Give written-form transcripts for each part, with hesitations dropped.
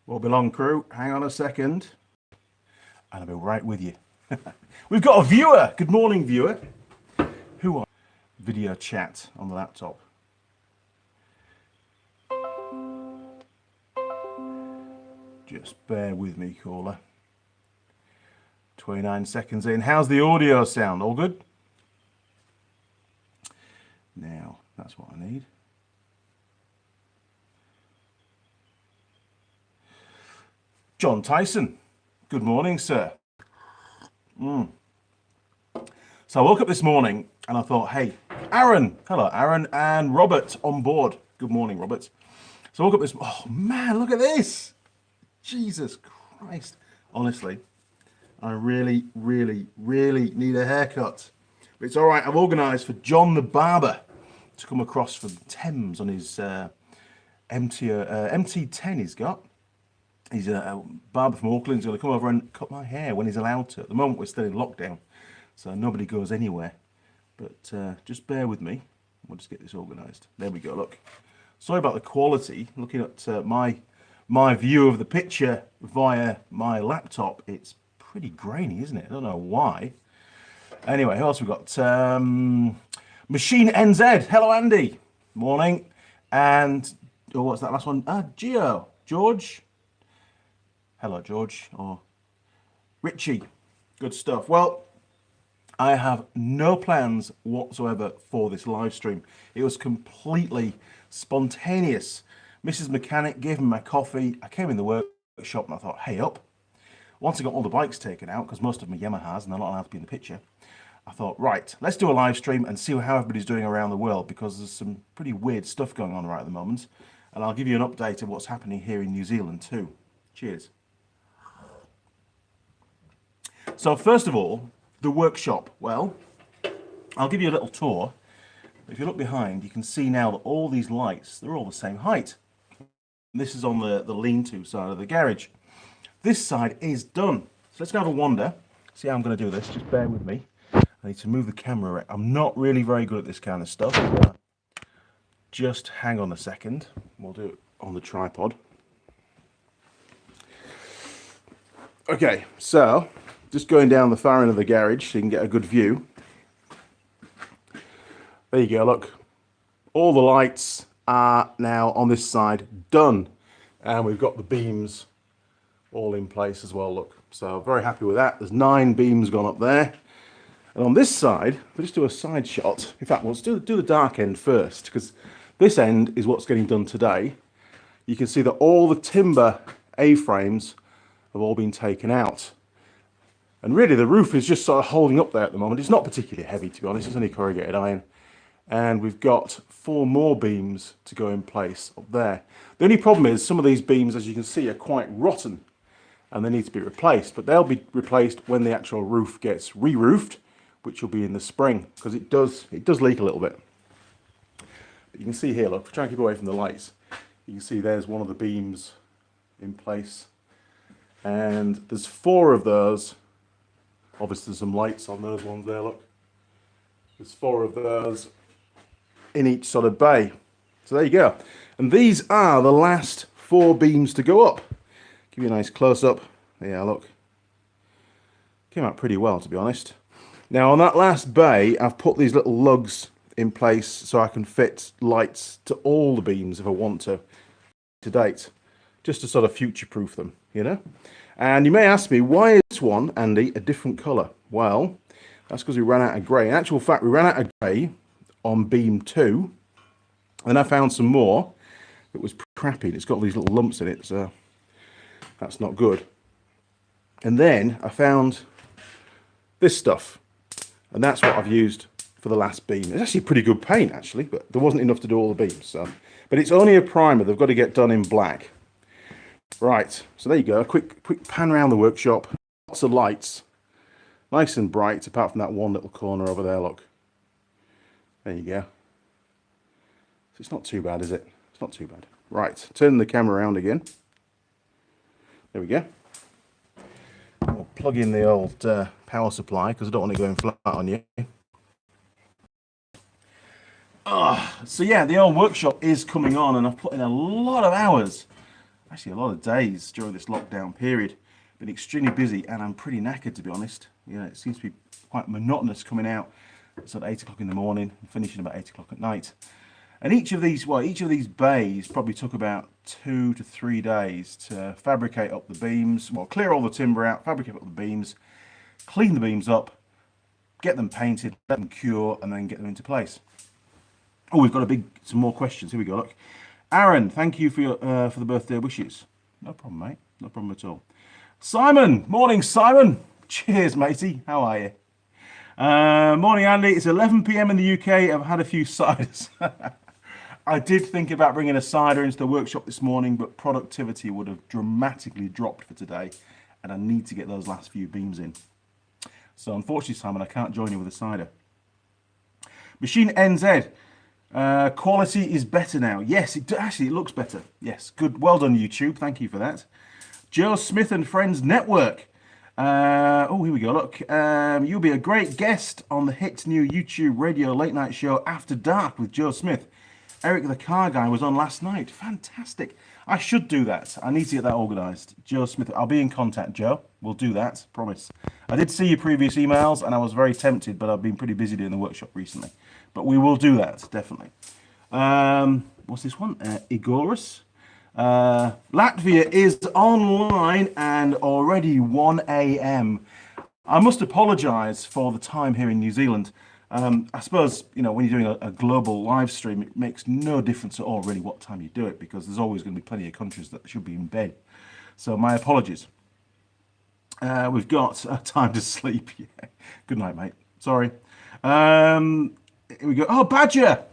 Won't be long, crew. Hang on a second, and I'll be right with you. We've got a viewer. Good morning, viewer. Who are video chat on the laptop? Just bear with me, caller. 29 seconds in. How's the audio sound? All good? Now, that's what I need. John Tyson. Good morning, sir. So I woke up this morning and I thought, hey, Aaron. Hello, Aaron and Robert on board. Good morning, Robert. So I woke up this, oh man, look at this. Jesus Christ. Honestly, I really need a haircut. But it's all right. I've organised for John the barber to come across from Thames on his MT10 he's got. He's a barber from Auckland. He's going to come over and cut my hair when he's allowed to. At the moment, we're still in lockdown, so nobody goes anywhere. But just bear with me. We'll just get this organised. There we go, look. Sorry about the quality. Looking at my view of the picture via my laptop, it's pretty grainy, isn't it? I don't know why. Anyway, who else we got? Machine NZ. Hello, Andy. Morning. And, oh, what's that last one? Gio. George. Hello, George, or Richie. Good stuff. Well, I have no plans whatsoever for this live stream. It was completely spontaneous. Mrs. Mechanic gave me my coffee. I came in the workshop and I thought, hey up. Once I got all the bikes taken out, because most of them are Yamahas and they're not allowed to be in the picture, I thought, right, let's do a live stream and see how everybody's doing around the world, because there's some pretty weird stuff going on right at the moment. And I'll give you an update of what's happening here in New Zealand too. Cheers. So first of all, the workshop. Well, I'll give you a little tour. If you look behind, you can see now that all these lights, they're all the same height. This is on the lean-to side of the garage. This side is done. So let's go have a wander. See how I'm going to do this. Just bear with me. I need to move the camera around. I'm not really very good at this kind of stuff. But just hang on a second. We'll do it on the tripod. Okay, so just going down the far end of the garage so you can get a good view. There you go, look. All the lights are now on this side done. And we've got the beams all in place as well, look. So very happy with that. There's 9 beams gone up there. And on this side, we'll just do a side shot. In fact, let's do the dark end first, because this end is what's getting done today. You can see that all the timber A-frames have all been taken out. And really the roof is just sort of holding up there at the moment. It's not particularly heavy, to be honest. It's only corrugated iron. And we've got 4 more beams to go in place up there. The only problem is some of these beams, as you can see, are quite rotten and they need to be replaced. But they'll be replaced when the actual roof gets re-roofed, which will be in the spring, because it does leak a little bit. But you can see here, look, try and keep away from the lights. You can see there's one of the beams in place. And there's 4 of those. Obviously, there's some lights on those ones there, look. There's 4 of those in each sort of bay. So there you go. And these are the last 4 beams to go up. Give you a nice close-up. Yeah, look. Came out pretty well, to be honest. Now, on that last bay, I've put these little lugs in place so I can fit lights to all the beams if I want to date, just to sort of future-proof them, you know? And you may ask me, why is this one, Andy, a different colour? Well, that's because we ran out of grey. In actual fact, we ran out of grey on beam 2, and I found some more that was crappy. It's got these little lumps in it, so that's not good. And then I found this stuff, and that's what I've used for the last beam. It's actually pretty good paint, actually, but there wasn't enough to do all the beams. So, but it's only a primer. They've got to get done in black. Right, so there you go. A quick pan around the workshop. Lots of lights, nice and bright, apart from that one little corner over there. Look, there you go. So it's not too bad, is it? It's not too bad. Right, turn the camera around again. There we go. We'll plug in the old power supply because I don't want it going flat on you. So yeah, the old workshop is coming on, and I've put in a lot of hours actually a lot of days during this lockdown period. Been extremely busy, and I'm pretty knackered, to be honest. It seems to be quite monotonous coming out sort of 8 o'clock in the morning and finishing about 8 o'clock at night. And each of these bays probably took about 2 to 3 days to fabricate up the beams. Well, clear all the timber out, fabricate up the beams, clean the beams up, get them painted, let them cure, and then get them into place. Oh, we've got some more questions. Here we go. Look, Aaron, thank you for the birthday wishes. No problem, mate. No problem at all. Simon, morning, Simon. Cheers, matey. How are you? Morning, Andy. It's 11 p.m. in the UK. I've had a few ciders. I did think about bringing a cider into the workshop this morning, but productivity would have dramatically dropped for today, and I need to get those last few beams in. So unfortunately, Simon, I can't join you with a cider. Machine NZ. Quality is better now. Yes, it looks better. Yes, good. Well done, YouTube. Thank you for that. Joe Smith and Friends Network. Here we go. Look, you'll be a great guest on the hit new YouTube radio late night show After Dark with Joe Smith. Eric the car guy was on last night. Fantastic. I should do that. I need to get that organised. Joe Smith, I'll be in contact, Joe. We'll do that, promise. I did see your previous emails and I was very tempted, but I've been pretty busy doing the workshop recently. But we will do that, definitely. What's this one? Igorus. Latvia is online and already 1 a.m. I must apologise for the time here in New Zealand. I suppose, when you're doing a global live stream, it makes no difference at all really what time you do it, because there's always going to be plenty of countries that should be in bed. So my apologies. We've got time to sleep. Yeah. Good night, mate. Sorry. Here we go. Oh, Badger!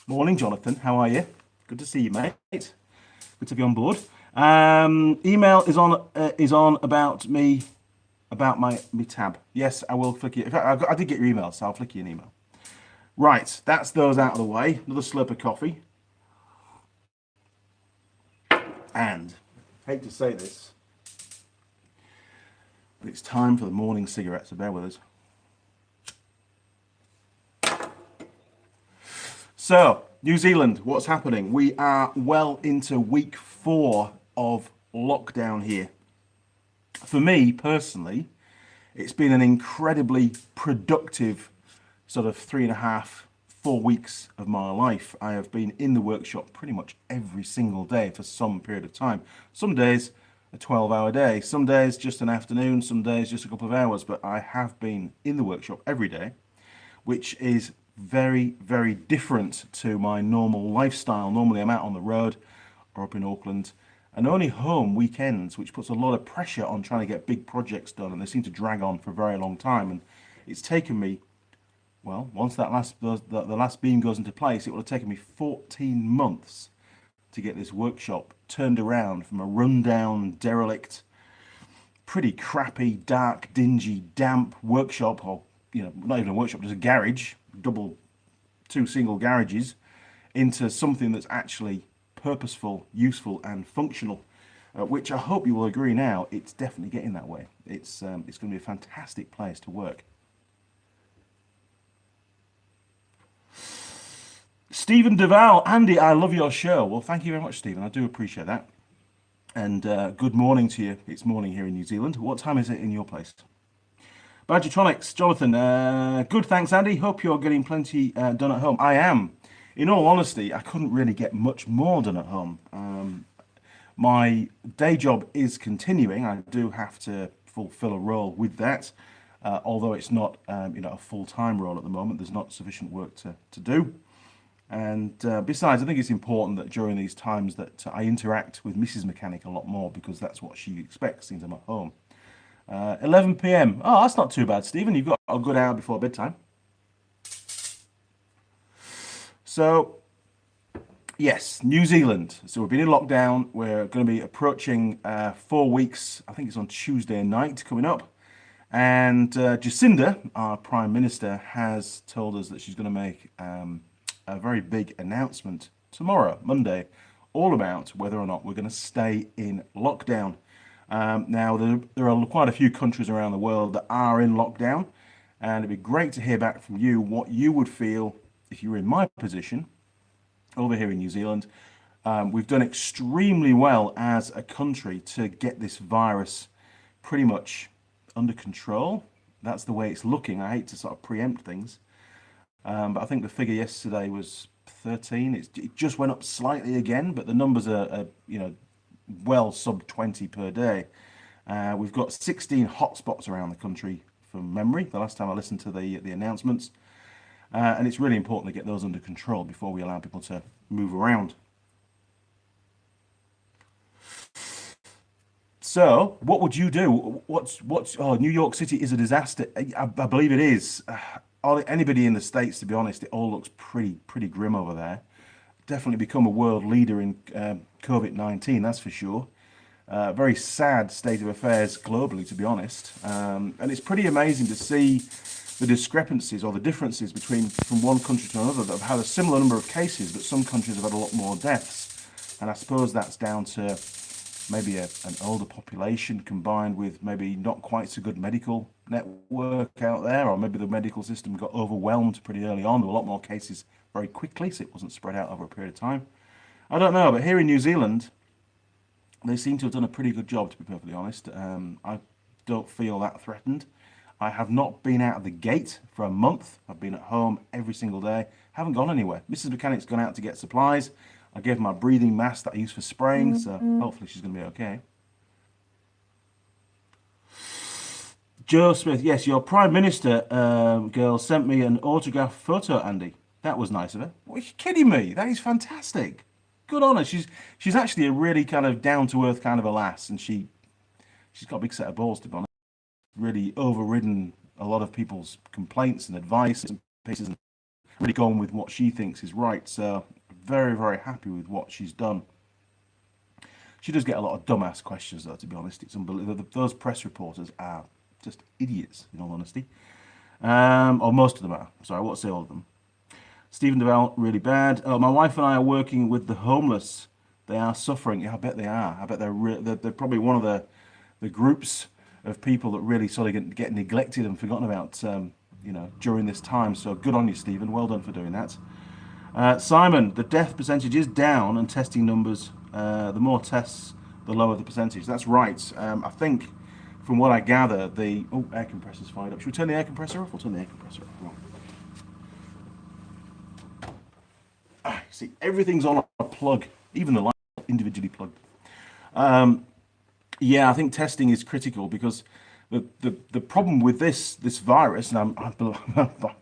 Morning, Jonathan. How are you? Good to see you, mate. Good to be on board. Email is on about me. About my tab. Yes, I will flick you. In fact, I did get your email, so I'll flick you an email. Right, that's those out of the way. Another slurp of coffee. And, hate to say this, but it's time for the morning cigarette, so bear with us. So, New Zealand, what's happening? We are well into week 4 of lockdown here. For me, personally, it's been an incredibly productive sort of 3.5, 4 weeks of my life. I have been in the workshop pretty much every single day for some period of time. Some days, a 12-hour day. Some days, just an afternoon. Some days, just a couple of hours. But I have been in the workshop every day, which is very, very different to my normal lifestyle. Normally, I'm out on the road or up in Auckland, and only home weekends, which puts a lot of pressure on trying to get big projects done, and they seem to drag on for a very long time. And it's taken me, well, once the last beam goes into place, it will have taken me 14 months to get this workshop turned around from a rundown, derelict, pretty crappy, dark, dingy, damp workshop, or not even a workshop, just a garage, two single garages, into something that's actually purposeful, useful, and functional, which I hope you will agree now, it's definitely getting that way. It's going to be a fantastic place to work. Stephen Duval, Andy, I love your show. Well, thank you very much, Stephen. I do appreciate that. And good morning to you. It's morning here in New Zealand. What time is it in your place? Badgertronics, Jonathan, good, thanks, Andy. Hope you're getting plenty done at home. I am. In all honesty, I couldn't really get much more done at home. My day job is continuing. I do have to fulfill a role with that, although it's not a full-time role at the moment. There's not sufficient work to do. And besides, I think it's important that during these times that I interact with Mrs. Mechanic a lot more, because that's what she expects since I'm at home. 11 p.m. Oh, that's not too bad, Stephen. You've got a good hour before bedtime. So, yes, New Zealand. So we've been in lockdown. We're going to be approaching 4 weeks. I think it's on Tuesday night coming up. And Jacinda, our Prime Minister, has told us that she's going to make a very big announcement tomorrow, Monday, all about whether or not we're going to stay in lockdown. Now, there are quite a few countries around the world that are in lockdown, and it'd be great to hear back from you what you would feel if you were in my position over here in New Zealand. We've done extremely well as a country to get this virus pretty much under control. That's the way it's looking. I hate to sort of preempt things, but I think the figure yesterday was 13. It just went up slightly again, but the numbers are well sub 20 per day. We've got 16 hotspots around the country from memory, the last time I listened to the announcements. And it's really important to get those under control before we allow people to move around. So, what would you do? Oh, New York City is a disaster. I believe it is. Anybody in the States, to be honest, it all looks pretty grim over there. Definitely become a world leader in COVID-19, that's for sure. Very sad state of affairs globally, to be honest. And it's pretty amazing to see the discrepancies or the differences from one country to another that have had a similar number of cases, but some countries have had a lot more deaths. And I suppose that's down to maybe an older population combined with maybe not quite so good medical network out there, or maybe the medical system got overwhelmed pretty early on. There were a lot more cases very quickly, so it wasn't spread out over a period of time. I don't know, but here in New Zealand, they seem to have done a pretty good job, to be perfectly honest. I don't feel that threatened. I have not been out of the gate for a month. I've been at home every single day. Haven't gone anywhere. Mrs. Mechanic's gone out to get supplies. I gave her my breathing mask that I use for spraying, so hopefully she's going to be okay. Joe Smith, yes, your Prime Minister girl sent me an autographed photo, Andy. That was nice of her. Are you kidding me? That is fantastic. Good on her. She's actually a really kind of down-to-earth kind of a lass, and she's got a big set of balls, to be honest. Really overridden a lot of people's complaints and advice and pieces, and really gone with what she thinks is right. So very happy with what she's done. She does get a lot of dumbass questions, though, to be honest. It's unbelievable. Those press reporters are just idiots, in all honesty. Or most of them are. Sorry, I won't say all of them. Stephen Deval, really bad. Oh, my wife and I are working with the homeless. They are suffering. Yeah, I bet they are. I bet they're probably one of the groups of people that really sort of get neglected and forgotten about, during this time. So good on you, Stephen. Well done for doing that. Simon, the death percentage is down and testing numbers. The more tests, the lower the percentage. That's right. I think, from what I gather, the air compressor's fired up. Should we turn the air compressor off? We'll turn the air compressor off. Come on. See, everything's on a plug, even the light individually plugged. Yeah, I think testing is critical because the problem with this virus, and I'm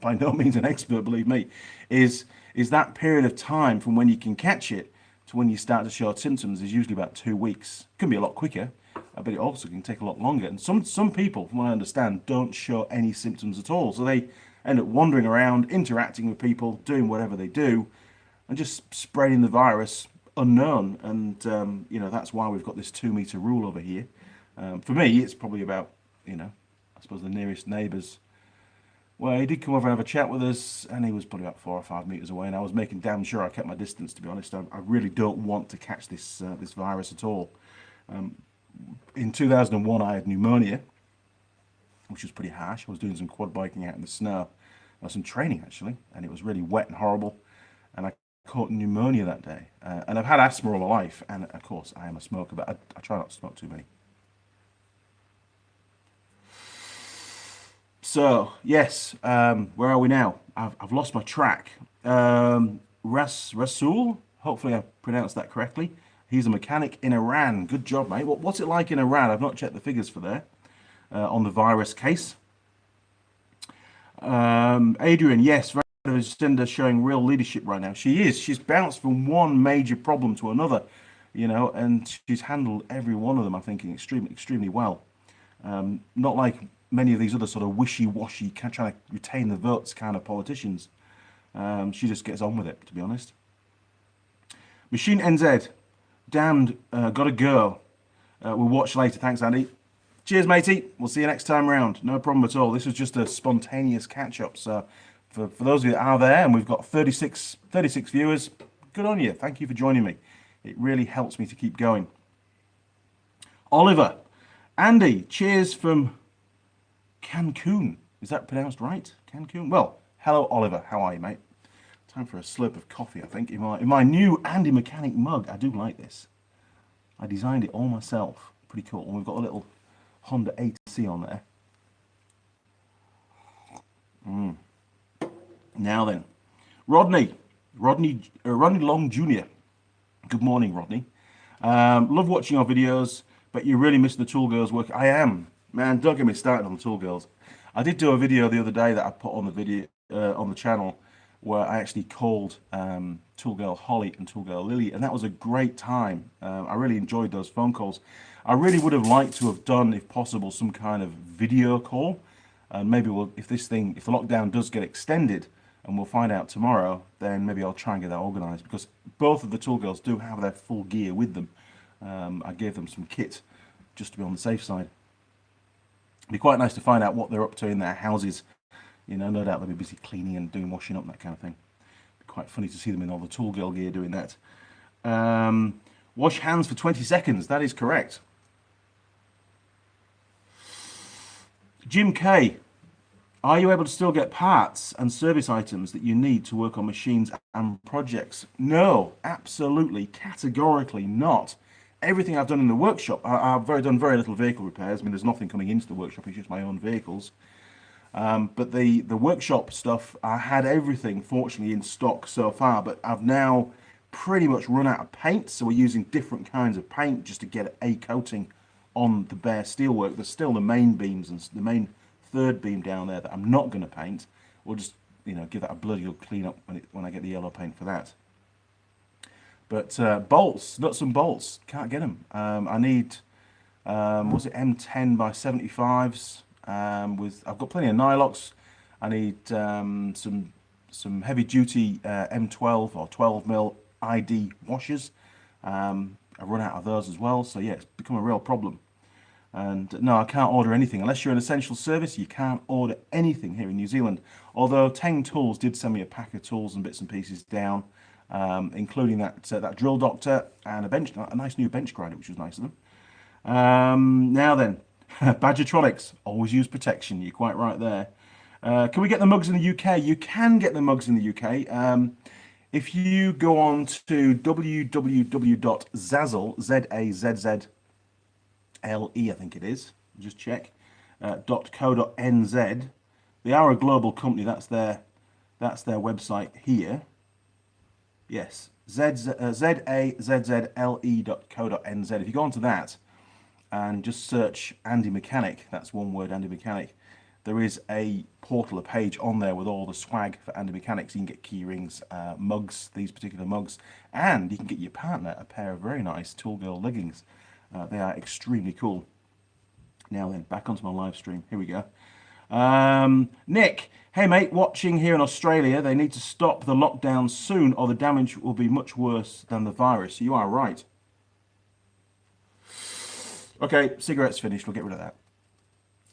by no means an expert, believe me, is that period of time from when you can catch it to when you start to show symptoms is usually about 2 weeks. It can be a lot quicker, but it also can take a lot longer. And some people, from what I understand, don't show any symptoms at all. So they end up wandering around, interacting with people, doing whatever they do, and just spreading the virus unknown. And that's why we've got this 2-meter rule over here. For me, it's probably about, I suppose the nearest neighbours. Well, he did come over and have a chat with us, and he was probably about 4 or 5 meters away, and I was making damn sure I kept my distance, to be honest. I really don't want to catch this virus at all. In 2001, I had pneumonia, which was pretty harsh. I was doing some quad biking out in the snow, some training actually, and it was really wet and horrible, and I caught pneumonia that day. And I've had asthma all my life, and of course I am a smoker, but I try not to smoke too many. So yes, where are we now? I've lost my track. Rasul, hopefully I pronounced that correctly. He's a mechanic in Iran. Good job, mate. What's it like in Iran? I've not checked the figures for there on the virus case. Adrian, yes, Jacinda showing real leadership right now. She is. She's bounced from one major problem to another, and she's handled every one of them, I think, extremely well. Not like many of these other sort of wishy-washy, trying to retain the votes kind of politicians. She just gets on with it, to be honest. Machine NZ, damned, gotta go. We'll watch later. Thanks, Andy. Cheers, matey. We'll see you next time round. No problem at all. This was just a spontaneous catch-up. So for those of you that are there, and we've got 36 viewers, good on you. Thank you for joining me. It really helps me to keep going. Oliver, Andy, cheers from Cancun. Is that pronounced right? Cancun? Well, hello, Oliver. How are you, mate? Time for a slurp of coffee, I think, in my new Andy Mechanic mug. I do like this. I designed it all myself. Pretty cool. And we've got a little Honda AC on there. Now then, Rodney Long Jr. Good morning, Rodney. Love watching your videos, but you really miss the Tool Girls work. I am, man. Don't get me started on the Tool Girls. I did do a video the other day that I put on the video on the channel where I actually called Tool Girl Holly and Tool Girl Lily, and that was a great time. I really enjoyed those phone calls. I really would have liked to have done, if possible, some kind of video call. And maybe if the lockdown does get extended, and we'll find out tomorrow, then maybe I'll try and get that organised, because both of the Tool Girls do have their full gear with them. I gave them some kit just to be on the safe side. It'd be quite nice to find out what they're up to in their houses. You know, no doubt they'll be busy cleaning and doing washing up and that kind of thing. It'd be quite funny to see them in all the Tool Girl gear doing that. Wash hands for 20 seconds. That is correct. Jim K. Are you able to still get parts and service items that you need to work on machines and projects? No, absolutely, categorically not. Everything I've done in the workshop, I've done very little vehicle repairs. I mean, there's nothing coming into the workshop, it's just my own vehicles. But the workshop stuff, I had everything, fortunately, in stock so far, but I've now pretty much run out of paint, so we're using different kinds of paint just to get a coating on the bare steelwork. There's still the main beams and the main third beam down there that I'm not going to paint. We'll just, give that a bloody good clean up when I get the yellow paint for that. But bolts, nuts and bolts, can't get them. I need, was it M10 by 75s? I've got plenty of Nylox. I need some heavy duty M12 or 12mm ID washers. I run out of those as well, so yeah, it's become a real problem. And no, I can't order anything. Unless you're an essential service, you can't order anything here in New Zealand. Although Teng Tools did send me a pack of tools and bits and pieces down, including that drill doctor and a nice new bench grinder, which was nice of them. Now then, Badgertronics, always use protection. You're quite right there. Can we get the mugs in the UK? You can get the mugs in the UK. If you go on to www.zazzle, Z-A-Z-Z-L-E, I think it is, just check, .co.nz. They are a global company, that's their website here. Yes, Z-A-Z-Z-L-E.co.nz. If you go onto that and just search Andy Mechanic, that's one word, Andy Mechanic, there is a portal, a page on there with all the swag for Andy Mechanics. You can get key rings, mugs, these particular mugs, and you can get your partner a pair of very nice Tool Girl leggings. They are extremely cool. Now then, back onto my live stream. Here we go. Nick, hey mate, watching here in Australia, they need to stop the lockdown soon or the damage will be much worse than the virus. You are right. Okay, cigarettes finished, we'll get rid of that.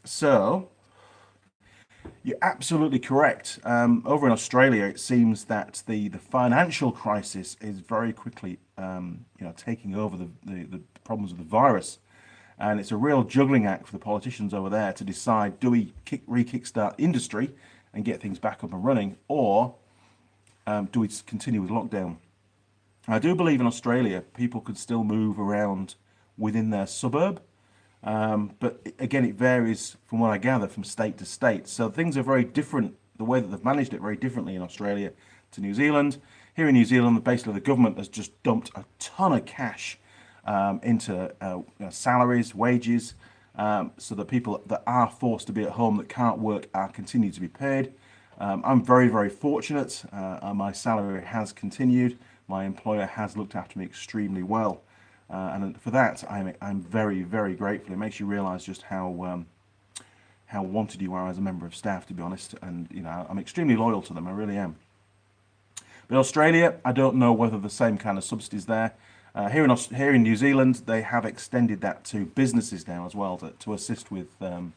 So, you're absolutely correct. Over in Australia, it seems that the financial crisis is very quickly taking over the problems of the virus. And it's a real juggling act for the politicians over there to decide, do we re-kickstart industry and get things back up and running, or do we continue with lockdown? I do believe in Australia, people could still move around within their suburb. But again, it varies from what I gather from state to state. So things are very different, the way that they've managed it very differently in Australia to New Zealand. Here in New Zealand, basically the government has just dumped a ton of cash into salaries, wages, so that people that are forced to be at home that can't work are continue to be paid. I'm very, very fortunate. My salary has continued. My employer has looked after me extremely well. And for that, I'm very, very grateful. It makes you realise just how wanted you are as a member of staff, to be honest. And I'm extremely loyal to them. I really am. But Australia, I don't know whether the same kind of subsidies there. Here in New Zealand, they have extended that to businesses now as well to assist with. So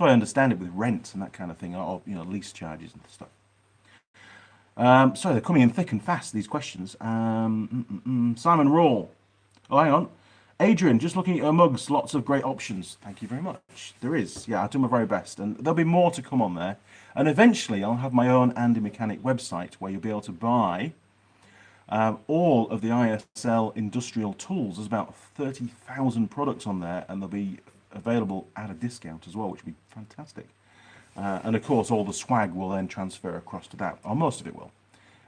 I understand it with rent and that kind of thing, or lease charges and stuff. Sorry, they're coming in thick and fast, these questions. Simon Rawl. Oh, hang on. Adrian, just looking at your mugs, lots of great options. Thank you very much. There is, yeah, I do my very best, and there'll be more to come on there. And eventually, I'll have my own Andy Mechanic website where you'll be able to buy all of the ISL industrial tools. There's about 30,000 products on there, and they'll be available at a discount as well, which would be fantastic. And of course, all the swag will then transfer across to that, or most of it will.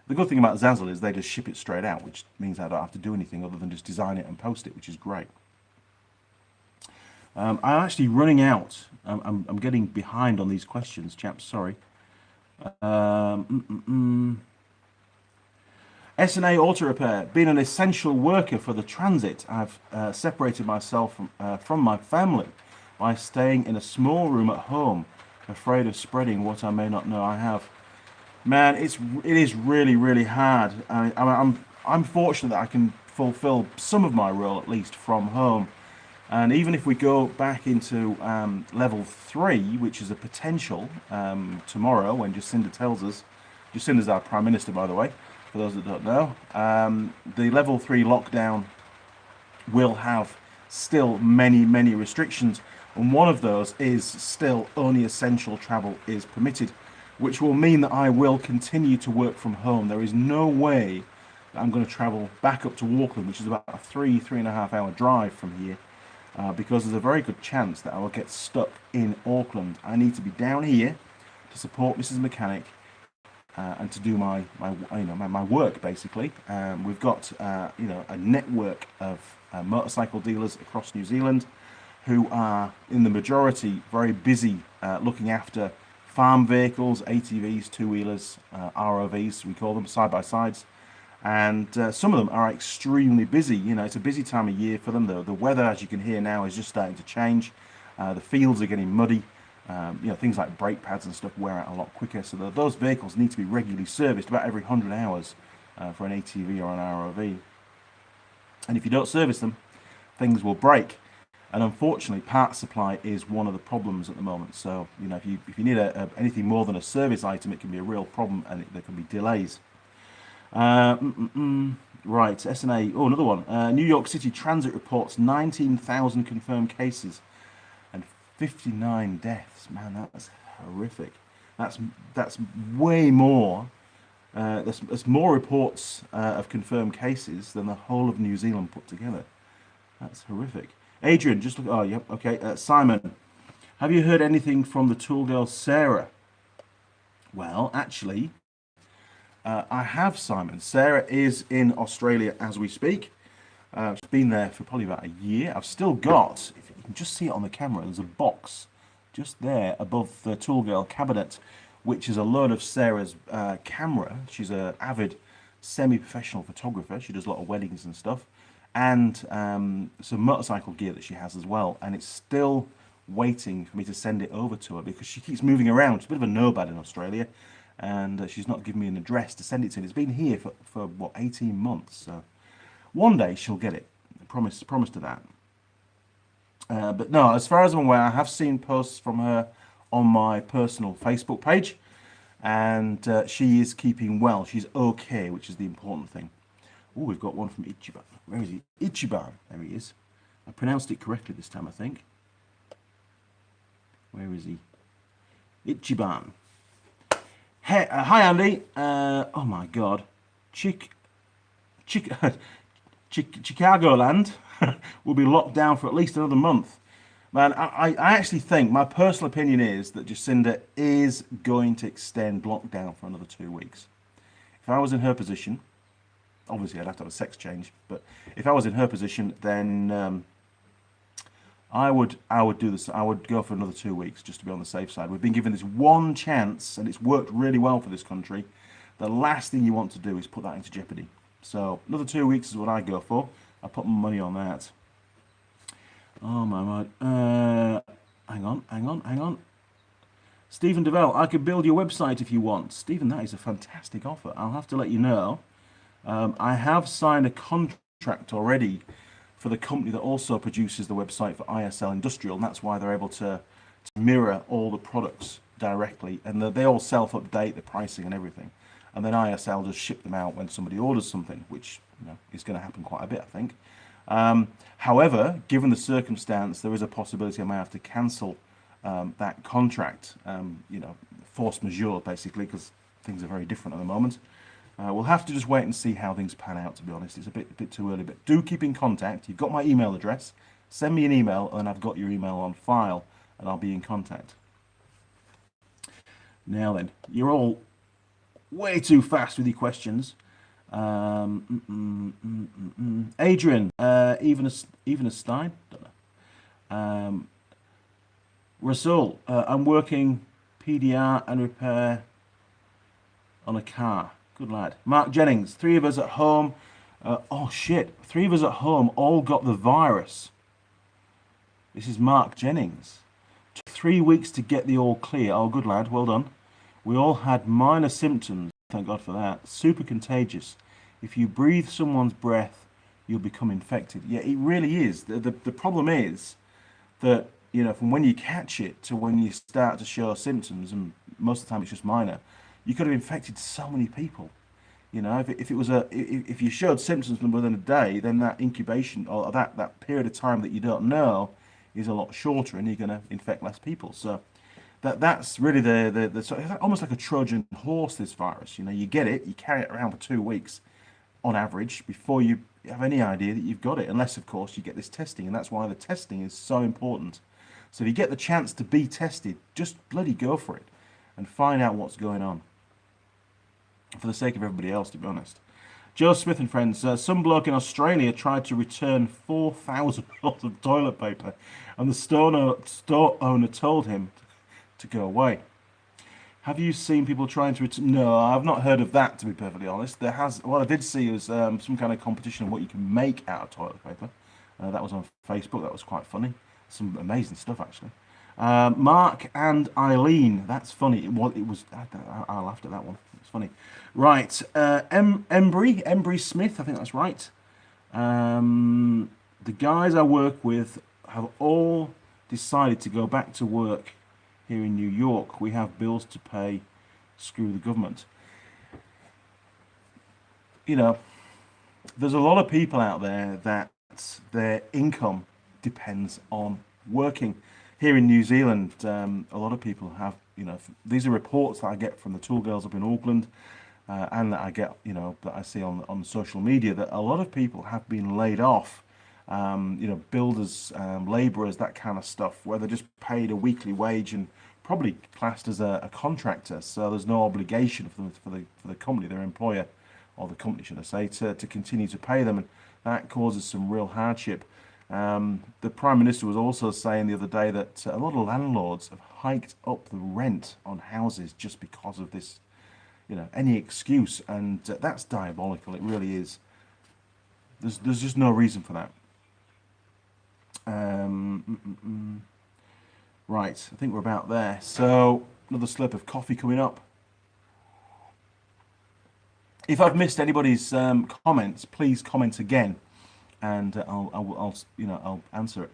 The good thing about Zazzle is they just ship it straight out, which means I don't have to do anything other than just design it and post it, which is great. I'm actually running out. I'm getting behind on these questions, chaps. Sorry. S&A Auto Repair. Being an essential worker for the transit, I've separated myself from my family by staying in a small room at home, afraid of spreading what I may not know I have. Man, it is really, really hard. I'm fortunate that I can fulfill some of my role at least from home. And even if we go back into level 3, which is a potential tomorrow when Jacinda tells us, Jacinda's our Prime Minister, by the way, for those that don't know, the level 3 lockdown will have still many, many restrictions. And one of those is still only essential travel is permitted, which will mean that I will continue to work from home. There is no way that I'm going to travel back up to Auckland, which is about a 3.5 hour drive from here, because there's a very good chance that I will get stuck in Auckland. I need to be down here to support Mrs. Mechanic and to do my work, basically. We've got a network of motorcycle dealers across New Zealand who are, in the majority, very busy looking after farm vehicles, ATVs, two-wheelers, ROVs, we call them, side-by-sides. And some of them are extremely busy. You know, it's a busy time of year for them. The weather, as you can hear now, is just starting to change. The fields are getting muddy. Things like brake pads and stuff wear out a lot quicker. So those vehicles need to be regularly serviced about every 100 hours for an ATV or an ROV. And if you don't service them, things will break. And unfortunately, parts supply is one of the problems at the moment. So, you know, if you need anything more than a service item, it can be a real problem, and there can be delays. Right, S&A. Oh, another one. New York City Transit reports 19,000 confirmed cases and 59 deaths. Man, that's horrific. That's way more. There's more reports of confirmed cases than the whole of New Zealand put together. That's horrific. Adrian, just look. Oh, yep. Okay. Simon, have you heard anything from the tool girl Sarah? Well, actually, I have, Simon. Sarah is in Australia as we speak. She's been there for probably about a year. I've still got, if you can just see it on the camera, there's a box just there above the tool girl cabinet, which is a load of Sarah's camera. She's an avid semi-professional photographer. She does a lot of weddings and stuff. And some motorcycle gear that she has as well, and it's still waiting for me to send it over to her because she keeps moving around. She's a bit of a nomad in Australia, and she's not given me an address to send it to. It's been here for what, 18 months. So one day she'll get it. Promise to that. But no, as far as I'm aware, I have seen posts from her on my personal Facebook page, and she is keeping well. She's okay, which is the important thing. Oh, we've got one from Ichiban. Where is he? Ichiban. There he is. I pronounced it correctly this time, I think. Where is he? Ichiban. Hey, hi, Andy. Oh, my God. Chicagoland will be locked down for at least another month. Man, I actually think, my personal opinion is that Jacinda is going to extend lockdown for another 2 weeks. If I was in her position, obviously, I'd have to have a sex change, but if I was in her position, then I would do this. I would go for another 2 weeks just to be on the safe side. We've been given this one chance, and it's worked really well for this country. The last thing you want to do is put that into jeopardy. So another 2 weeks is what I go for. I put my money on that. Oh my word! Hang on. Stephen DeVell, I could build your website if you want. Stephen, that is a fantastic offer. I'll have to let you know. I have signed a contract already for the company that also produces the website for ISL Industrial, and that's why they're able to mirror all the products directly, and they all self-update the pricing and everything, and then ISL just ship them out when somebody orders something, which is going to happen quite a bit, I think. However, given the circumstance, there is a possibility I may have to cancel that contract, you know, force majeure, basically, because things are very different at the moment. We'll have to just wait and see how things pan out, to be honest. It's a bit too early, but do keep in contact. You've got my email address. Send me an email, and I've got your email on file, and I'll be in contact. Now then, you're all way too fast with your questions. Adrian, even a Stein? Don't know. Rasul, I'm working PDR and repair on a car. Good lad. Mark Jennings, 3 of us at home. Oh shit, 3 of us at home all got the virus. This is Mark Jennings. Took 3 weeks to get the all clear. Oh, good lad, well done. We all had minor symptoms. Thank God for that. Super contagious. If you breathe someone's breath, you'll become infected. Yeah, it really is. The problem is that, you know, from when you catch it to when you start to show symptoms, and most of the time it's just minor, you could have infected so many people. You know, if you showed symptoms within a day, then that incubation or that period of time that you don't know is a lot shorter, and you're going to infect less people. So that's really the almost like a Trojan horse, this virus. You know, you get it, you carry it around for 2 weeks on average before you have any idea that you've got it, unless of course you get this testing, and that's why the testing is so important. So if you get the chance to be tested, just bloody go for it and find out what's going on, for the sake of everybody else, to be honest. Joe Smith and friends, some bloke in Australia tried to return 4,000 rolls of toilet paper, and the store owner told him to go away. Have you seen people trying to return? No, I've not heard of that, to be perfectly honest. What I did see was some kind of competition of what you can make out of toilet paper. That was on Facebook. That was quite funny. Some amazing stuff, actually. Mark and Eileen. That's funny. I laughed at that one. It's funny. Right. Embry Smith. I think that's right. The guys I work with have all decided to go back to work here in New York. We have bills to pay. Screw the government. You know, there's a lot of people out there that their income depends on working. Here in New Zealand, a lot of people have, you know, these are reports that I get from the tool girls up in Auckland, and that I get, you know, that I see on social media, that a lot of people have been laid off. You know, builders, labourers, that kind of stuff, where they're just paid a weekly wage and probably classed as a contractor. So there's no obligation for the company, their employer, or the company, should I say, to continue to pay them, and that causes some real hardship. The Prime Minister was also saying the other day that a lot of landlords have hiked up the rent on houses just because of this, you know, any excuse, and that's diabolical. It really is. There's just no reason for that. Right, I think we're about there. So another slurp of coffee coming up. If I've missed anybody's comments, please comment again, and I'll answer it.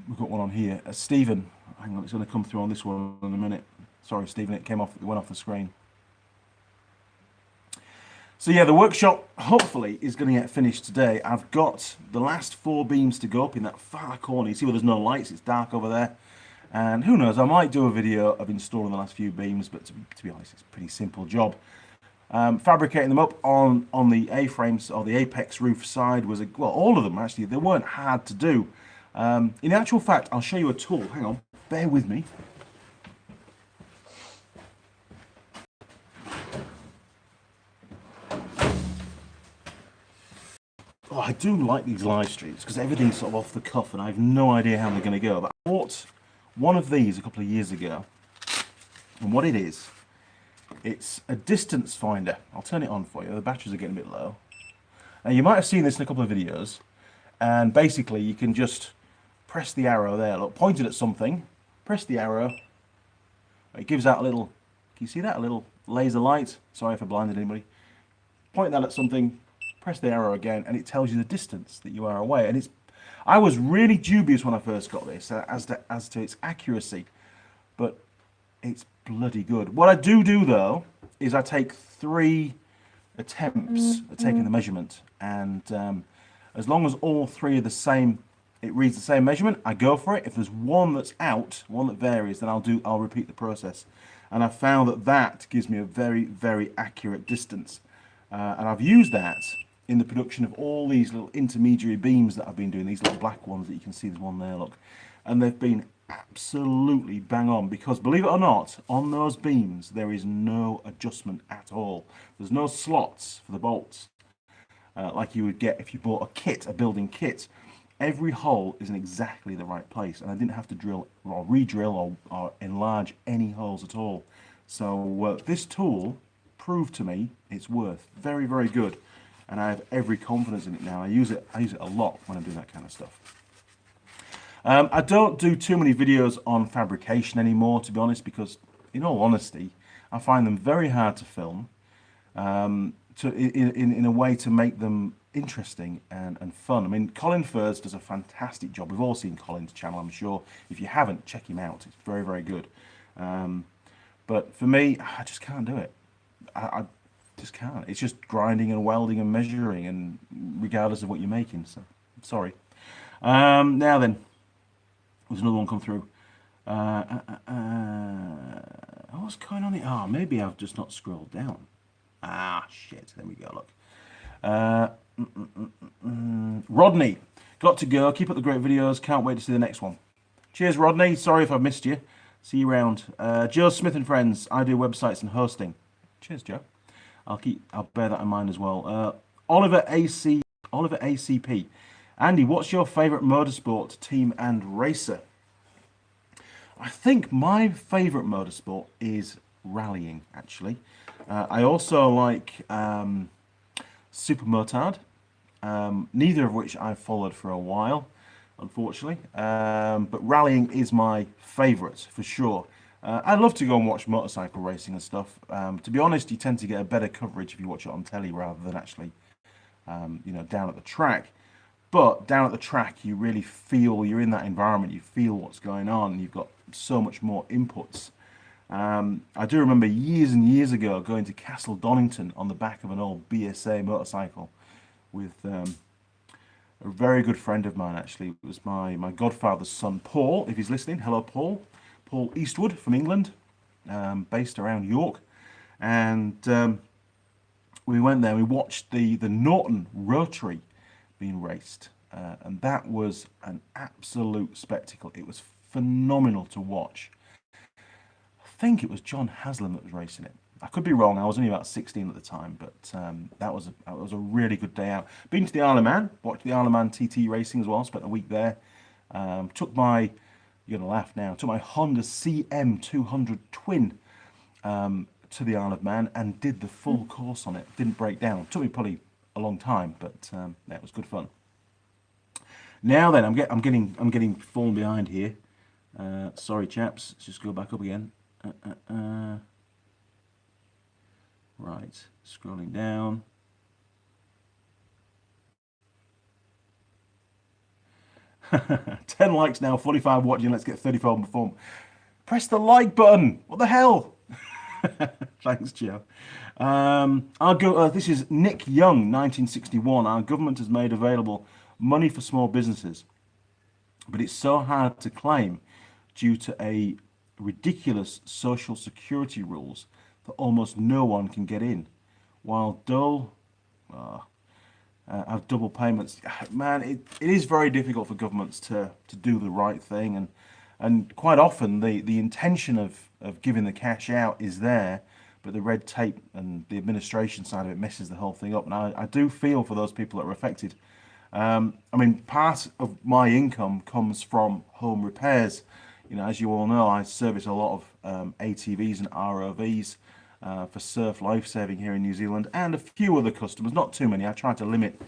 We've got one on here. Stephen, hang on, it's going to come through on this one in a minute. Sorry, Stephen, it went off the screen. So yeah, the workshop hopefully is going to get finished today. I've got the last 4 beams to go up in that far corner. You see where there's no lights, it's dark over there. And who knows, I might do a video of installing the last few beams, but to be honest, it's a pretty simple job. Fabricating them up on the A-frames or the apex roof side was, well, all of them actually, they weren't hard to do. In actual fact, I'll show you a tool. Hang on, bear with me. Oh, I do like these live streams because everything's sort of off the cuff and I have no idea how they're going to go. But I bought one of these a couple of years ago, and what it is, it's a distance finder. I'll turn it on for you. The batteries are getting a bit low. Now you might have seen this in a couple of videos, and basically you can just press the arrow there. Look, pointed at something, press the arrow. It gives out a little, can you see that? A little laser light. Sorry if I blinded anybody. Point that at something, press the arrow again, and it tells you the distance that you are away. And I was really dubious when I first got this as to its accuracy, but it's bloody good. What I do though is I take 3 attempts at taking the measurement, and As long as all three are the same, it reads the same measurement, I go for it. If there's one that's out, one that varies, then I'll repeat the process. And I've found that that gives me a very, very accurate distance. And I've used that in the production of all these little intermediary beams that I've been doing, these little black ones that you can see, there's one there, look. And they've been absolutely bang on, because believe it or not, on those beams there is no adjustment at all. There's no slots for the bolts, like you would get if you bought a building kit. Every hole is in exactly the right place, and I didn't have to drill or re-drill or enlarge any holes at all. So this tool proved to me its worth. Very, very good, and I have every confidence in it now. I use it a lot when I'm doing that kind of stuff. I don't do too many videos on fabrication anymore, to be honest, because in all honesty, I find them very hard to film, in a way to make them interesting and fun. I mean, Colin Furze does a fantastic job. We've all seen Colin's channel, I'm sure. If you haven't, check him out. It's very, very good. But for me, I just can't do it. I just can't. It's just grinding and welding and measuring, and regardless of what you're making. So, sorry. Now then, there's another one come through. What's going on here? Oh, maybe I've just not scrolled down. Ah, shit. There we go, look. Rodney, got to go. Keep up the great videos. Can't wait to see the next one. Cheers, Rodney. Sorry if I've missed you. See you around. Joe Smith and Friends. I do websites and hosting. Cheers, Joe. I'll bear that in mind as well. Oliver ACP. Andy, what's your favourite motorsport team and racer? I think my favourite motorsport is rallying, actually. I also like Super Motard, neither of which I've followed for a while, unfortunately. But rallying is my favourite, for sure. I love to go and watch motorcycle racing and stuff. To be honest, you tend to get a better coverage if you watch it on telly rather than actually, down at the track. But down at the track, you really feel, you're in that environment, you feel what's going on, and you've got so much more inputs. I do remember years and years ago going to Castle Donington on the back of an old BSA motorcycle with a very good friend of mine, actually. It was my godfather's son, Paul, if he's listening. Hello, Paul. Paul Eastwood from England, based around York. And we went there, we watched the Norton Rotary being raced. And that was an absolute spectacle. It was phenomenal to watch. I think it was John Haslam that was racing it. I could be wrong. I was only about 16 at the time, but that was a really good day out. Been to the Isle of Man, watched the Isle of Man TT racing as well. Spent a week there. Took my, you're gonna laugh now, took my Honda CM200 Twin to the Isle of Man and did the full course on it. Didn't break down. Took me probably a long time, but that was good fun. Now then, I'm getting fallen behind here. Sorry, chaps. Let's just go back up again. Right, scrolling down. Ten likes now, 45 watching. Let's get 34 on the phone. Press the like button. What the hell? Thanks, Joe. This is Nick Young, 1961. Our government has made available money for small businesses, but it's so hard to claim due to a ridiculous social security rules that almost no one can get in. While have double payments. Man, it is very difficult for governments to do the right thing, and quite often the intention of giving the cash out is there, but the red tape and the administration side of it messes the whole thing up. And I do feel for those people that are affected. I mean, part of my income comes from home repairs. As you all know, I service a lot of ATVs and ROVs for surf lifesaving here in New Zealand, and a few other customers, not too many. I try to limit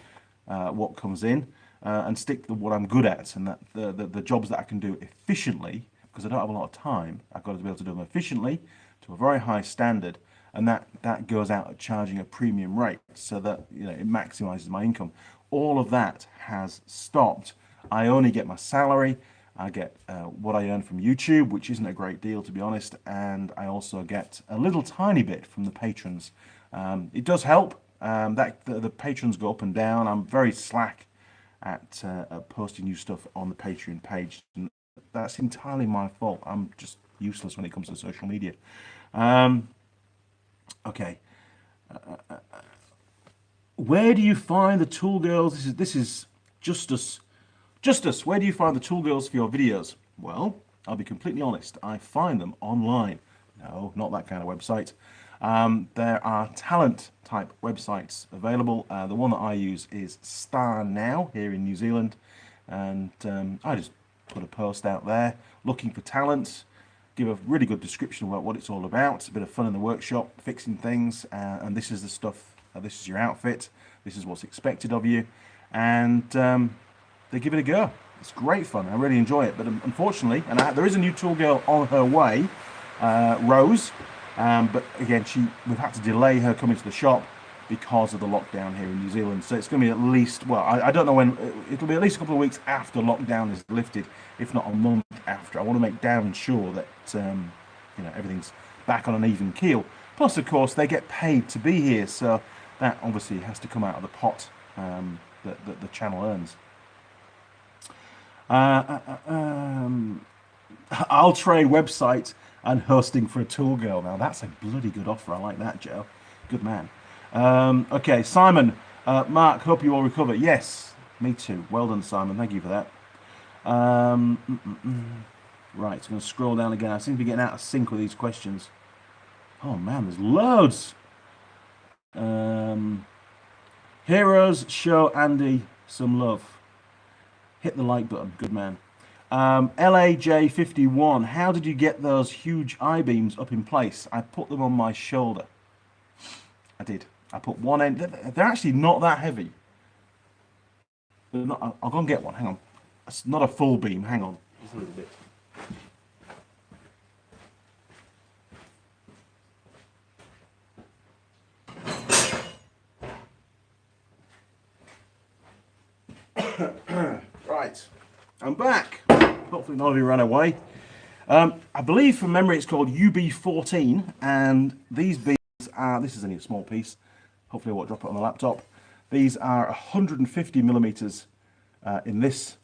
what comes in and stick to what I'm good at, and that the jobs that I can do efficiently, because I don't have a lot of time. I've got to be able to do them efficiently to a very high standard, and that goes out at charging a premium rate so that it maximizes my income. All of that has stopped. I only get my salary. I get what I earn from YouTube, which isn't a great deal, to be honest, and I also get a little tiny bit from the patrons. It does help that the patrons go up and down. I'm very slack at posting new stuff on the Patreon page. And that's entirely my fault. I'm just useless when it comes to social media. Okay. Where do you find the tool girls? This is Justus. Justus, where do you find the tool girls for your videos? Well, I'll be completely honest. I find them online. No, not that kind of website. There are talent type websites available. The one that I use is Star Now here in New Zealand, and I just put a post out there looking for talent, give a really good description about what it's all about, a bit of fun in the workshop, fixing things, and this is the stuff, this is your outfit, this is what's expected of you, and they give it a go. It's great fun. I really enjoy it, but unfortunately, and there is a new tool girl on her way, Rose. But again, we've had to delay her coming to the shop because of the lockdown here in New Zealand. So it's going to be at least, well, I don't know when, it'll be at least a couple of weeks after lockdown is lifted, if not a month after. I want to make damn sure that, everything's back on an even keel. Plus, of course, they get paid to be here. So that obviously has to come out of the pot that the channel earns. I'll trade website and hosting for a tool girl. Now that's a bloody good offer. I like that, Joe. Good man. Okay, Simon, Mark, hope you all recover. Yes, me too. Well done, Simon. Thank you for that. Right, so I'm going to scroll down again. I seem to be getting out of sync with these questions. Oh man, there's loads. Heroes, show Andy some love. Hit the like button. Good man. LAJ51, how did you get those huge I-beams up in place? I put them on my shoulder. I did. I put one end. They're actually not that heavy. Not, I'll go and get one. Hang on. It's not a full beam. Hang on. Just a little bit. Right. I'm back. Hopefully none of you ran away. I believe from memory it's called UB14, and these beams are, this is only a small piece, hopefully I won't drop it on the laptop. These are 150 millimeters in this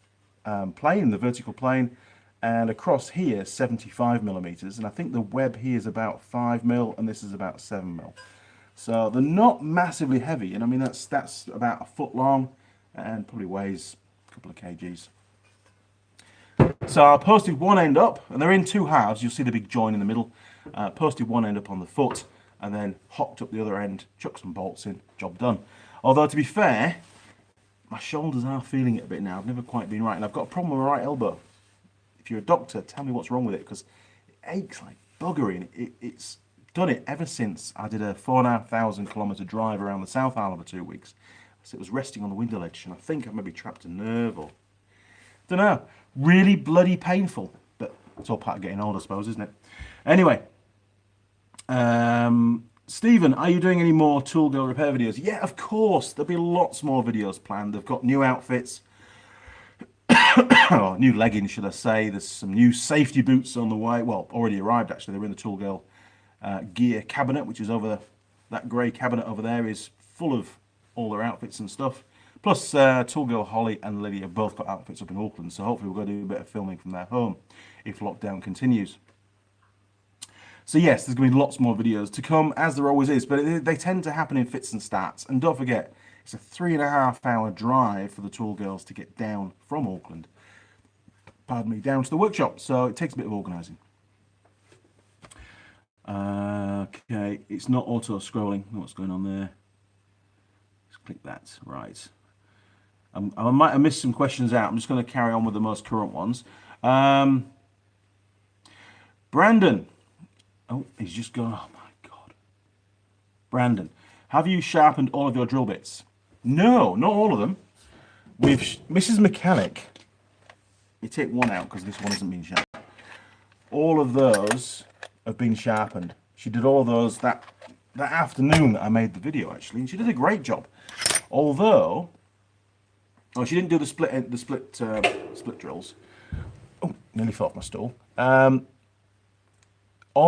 plane, the vertical plane, and across here 75 millimeters, and I think the web here is about 5 mil and this is about 7 mil. So they're not massively heavy, and I mean that's about a foot long and probably weighs a couple of kgs. So I posted one end up, and they're in two halves. You'll see the big join in the middle. Posted one end up on the foot, and then hocked up the other end, chucked some bolts in, job done. Although, to be fair, my shoulders are feeling it a bit now. I've never quite been right, and I've got a problem with my right elbow. If you're a doctor, tell me what's wrong with it, because it aches like buggery, and it's done it ever since I did a 4,500 kilometre drive around the South Island for 2 weeks. So it was resting on the window ledge, and I think I maybe trapped a nerve or... don't know. Really bloody painful, but it's all part of getting old, I suppose, isn't it? Anyway, Stephen, are you doing any more tool girl repair videos? Yeah, of course. There'll be lots more videos planned. They've got new outfits, or new leggings, should I say. There's some new safety boots on the way. Well, already arrived, actually. They're in the tool girl gear cabinet, which is over that grey cabinet over there is full of all their outfits and stuff. Plus, Tool Girl Holly and Lydia have both got outfits up in Auckland, so hopefully we're going to do a bit of filming from their home if lockdown continues. So yes, there's going to be lots more videos to come, as there always is, but they tend to happen in fits and starts. And don't forget, it's a 3.5 hour drive for the Tool Girls to get down from Auckland, pardon me, down to the workshop, so it takes a bit of organising. Okay, it's not auto-scrolling. What's going on there? Let's click that, right. I might have missed some questions out. I'm just going to carry on with the most current ones. Brandon. Oh, he's just gone. Oh, my God. Brandon, have you sharpened all of your drill bits? No, not all of them. With Mrs. Mechanic, you take one out because this one hasn't been sharpened. All of those have been sharpened. She did all of those that afternoon that I made the video, actually, and she did a great job. Although... oh, she didn't do the split drills. Oh, nearly fell off my stool. On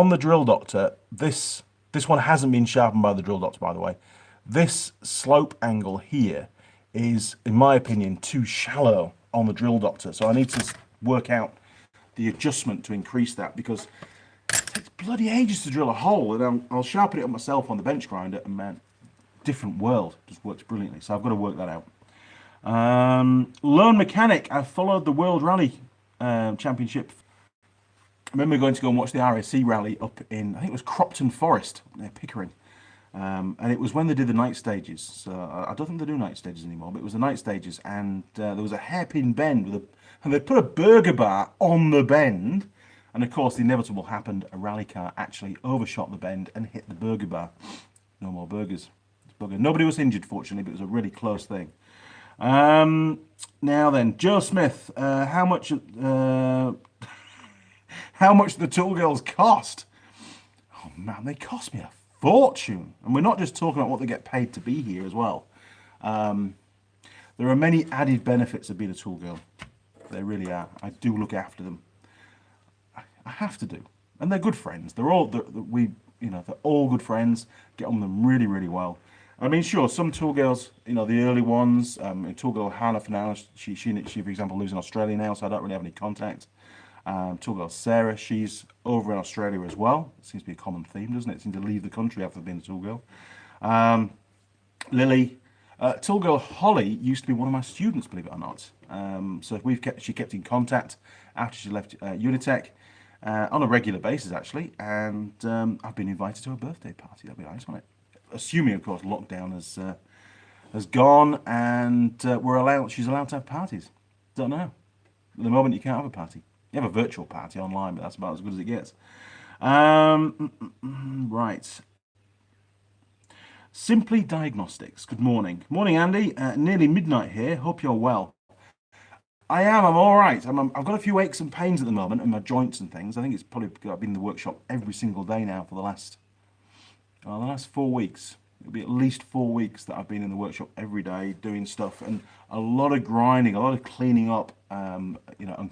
the Drill Doctor, this one hasn't been sharpened by the Drill Doctor, by the way. This slope angle here is, in my opinion, too shallow on the drill doctor. So I need to work out the adjustment to increase that, because it takes bloody ages to drill a hole, and I'll sharpen it up myself on the bench grinder, and man, different world, just works brilliantly. So I've got to work that out. Lone Mechanic, I followed the World Rally Championship. I remember going to go and watch the RSC rally up in, I think it was Cropton Forest, near Pickering. And it was when they did the night stages. So I don't think they do night stages anymore, but it was the night stages, and there was a hairpin bend and they put a burger bar on the bend, and of course the inevitable happened. A rally car actually overshot the bend and hit the burger bar. No more burgers. Nobody was injured, fortunately, but it was a really close thing. Now then, Joe Smith, how much how much the tool girls cost? Oh man, they cost me a fortune, and we're not just talking about what they get paid to be here as well. There are many added benefits of being a tool girl. There really are. I do look after them. I have to do, and they're good friends. They're all they're all good friends. Get on with them really, really well. I mean, sure, some tool girls, the early ones. Tool girl Hannah for now, she for example lives in Australia now, so I don't really have any contact. Tool girl Sarah, she's over in Australia as well. It seems to be a common theme, doesn't it? It seems to leave the country after being a tool girl. Lily, tool girl Holly used to be one of my students, believe it or not. So she kept in contact after she left Unitech on a regular basis, actually. And I've been invited to a birthday party. That'll be nice, won't it? Assuming, of course, lockdown has gone and she's allowed to have parties. Don't know. At the moment, you can't have a party. You have a virtual party online, but that's about as good as it gets. Right. Simply Diagnostics. Good morning. Morning, Andy. Nearly midnight here. Hope you're well. I am. I'm all right. I've got a few aches and pains at the moment in my joints and things. I think it's probably I've been in the workshop every single day now for the last 4 weeks. It'll be at least 4 weeks that I've been in the workshop every day doing stuff, and a lot of grinding, a lot of cleaning up, and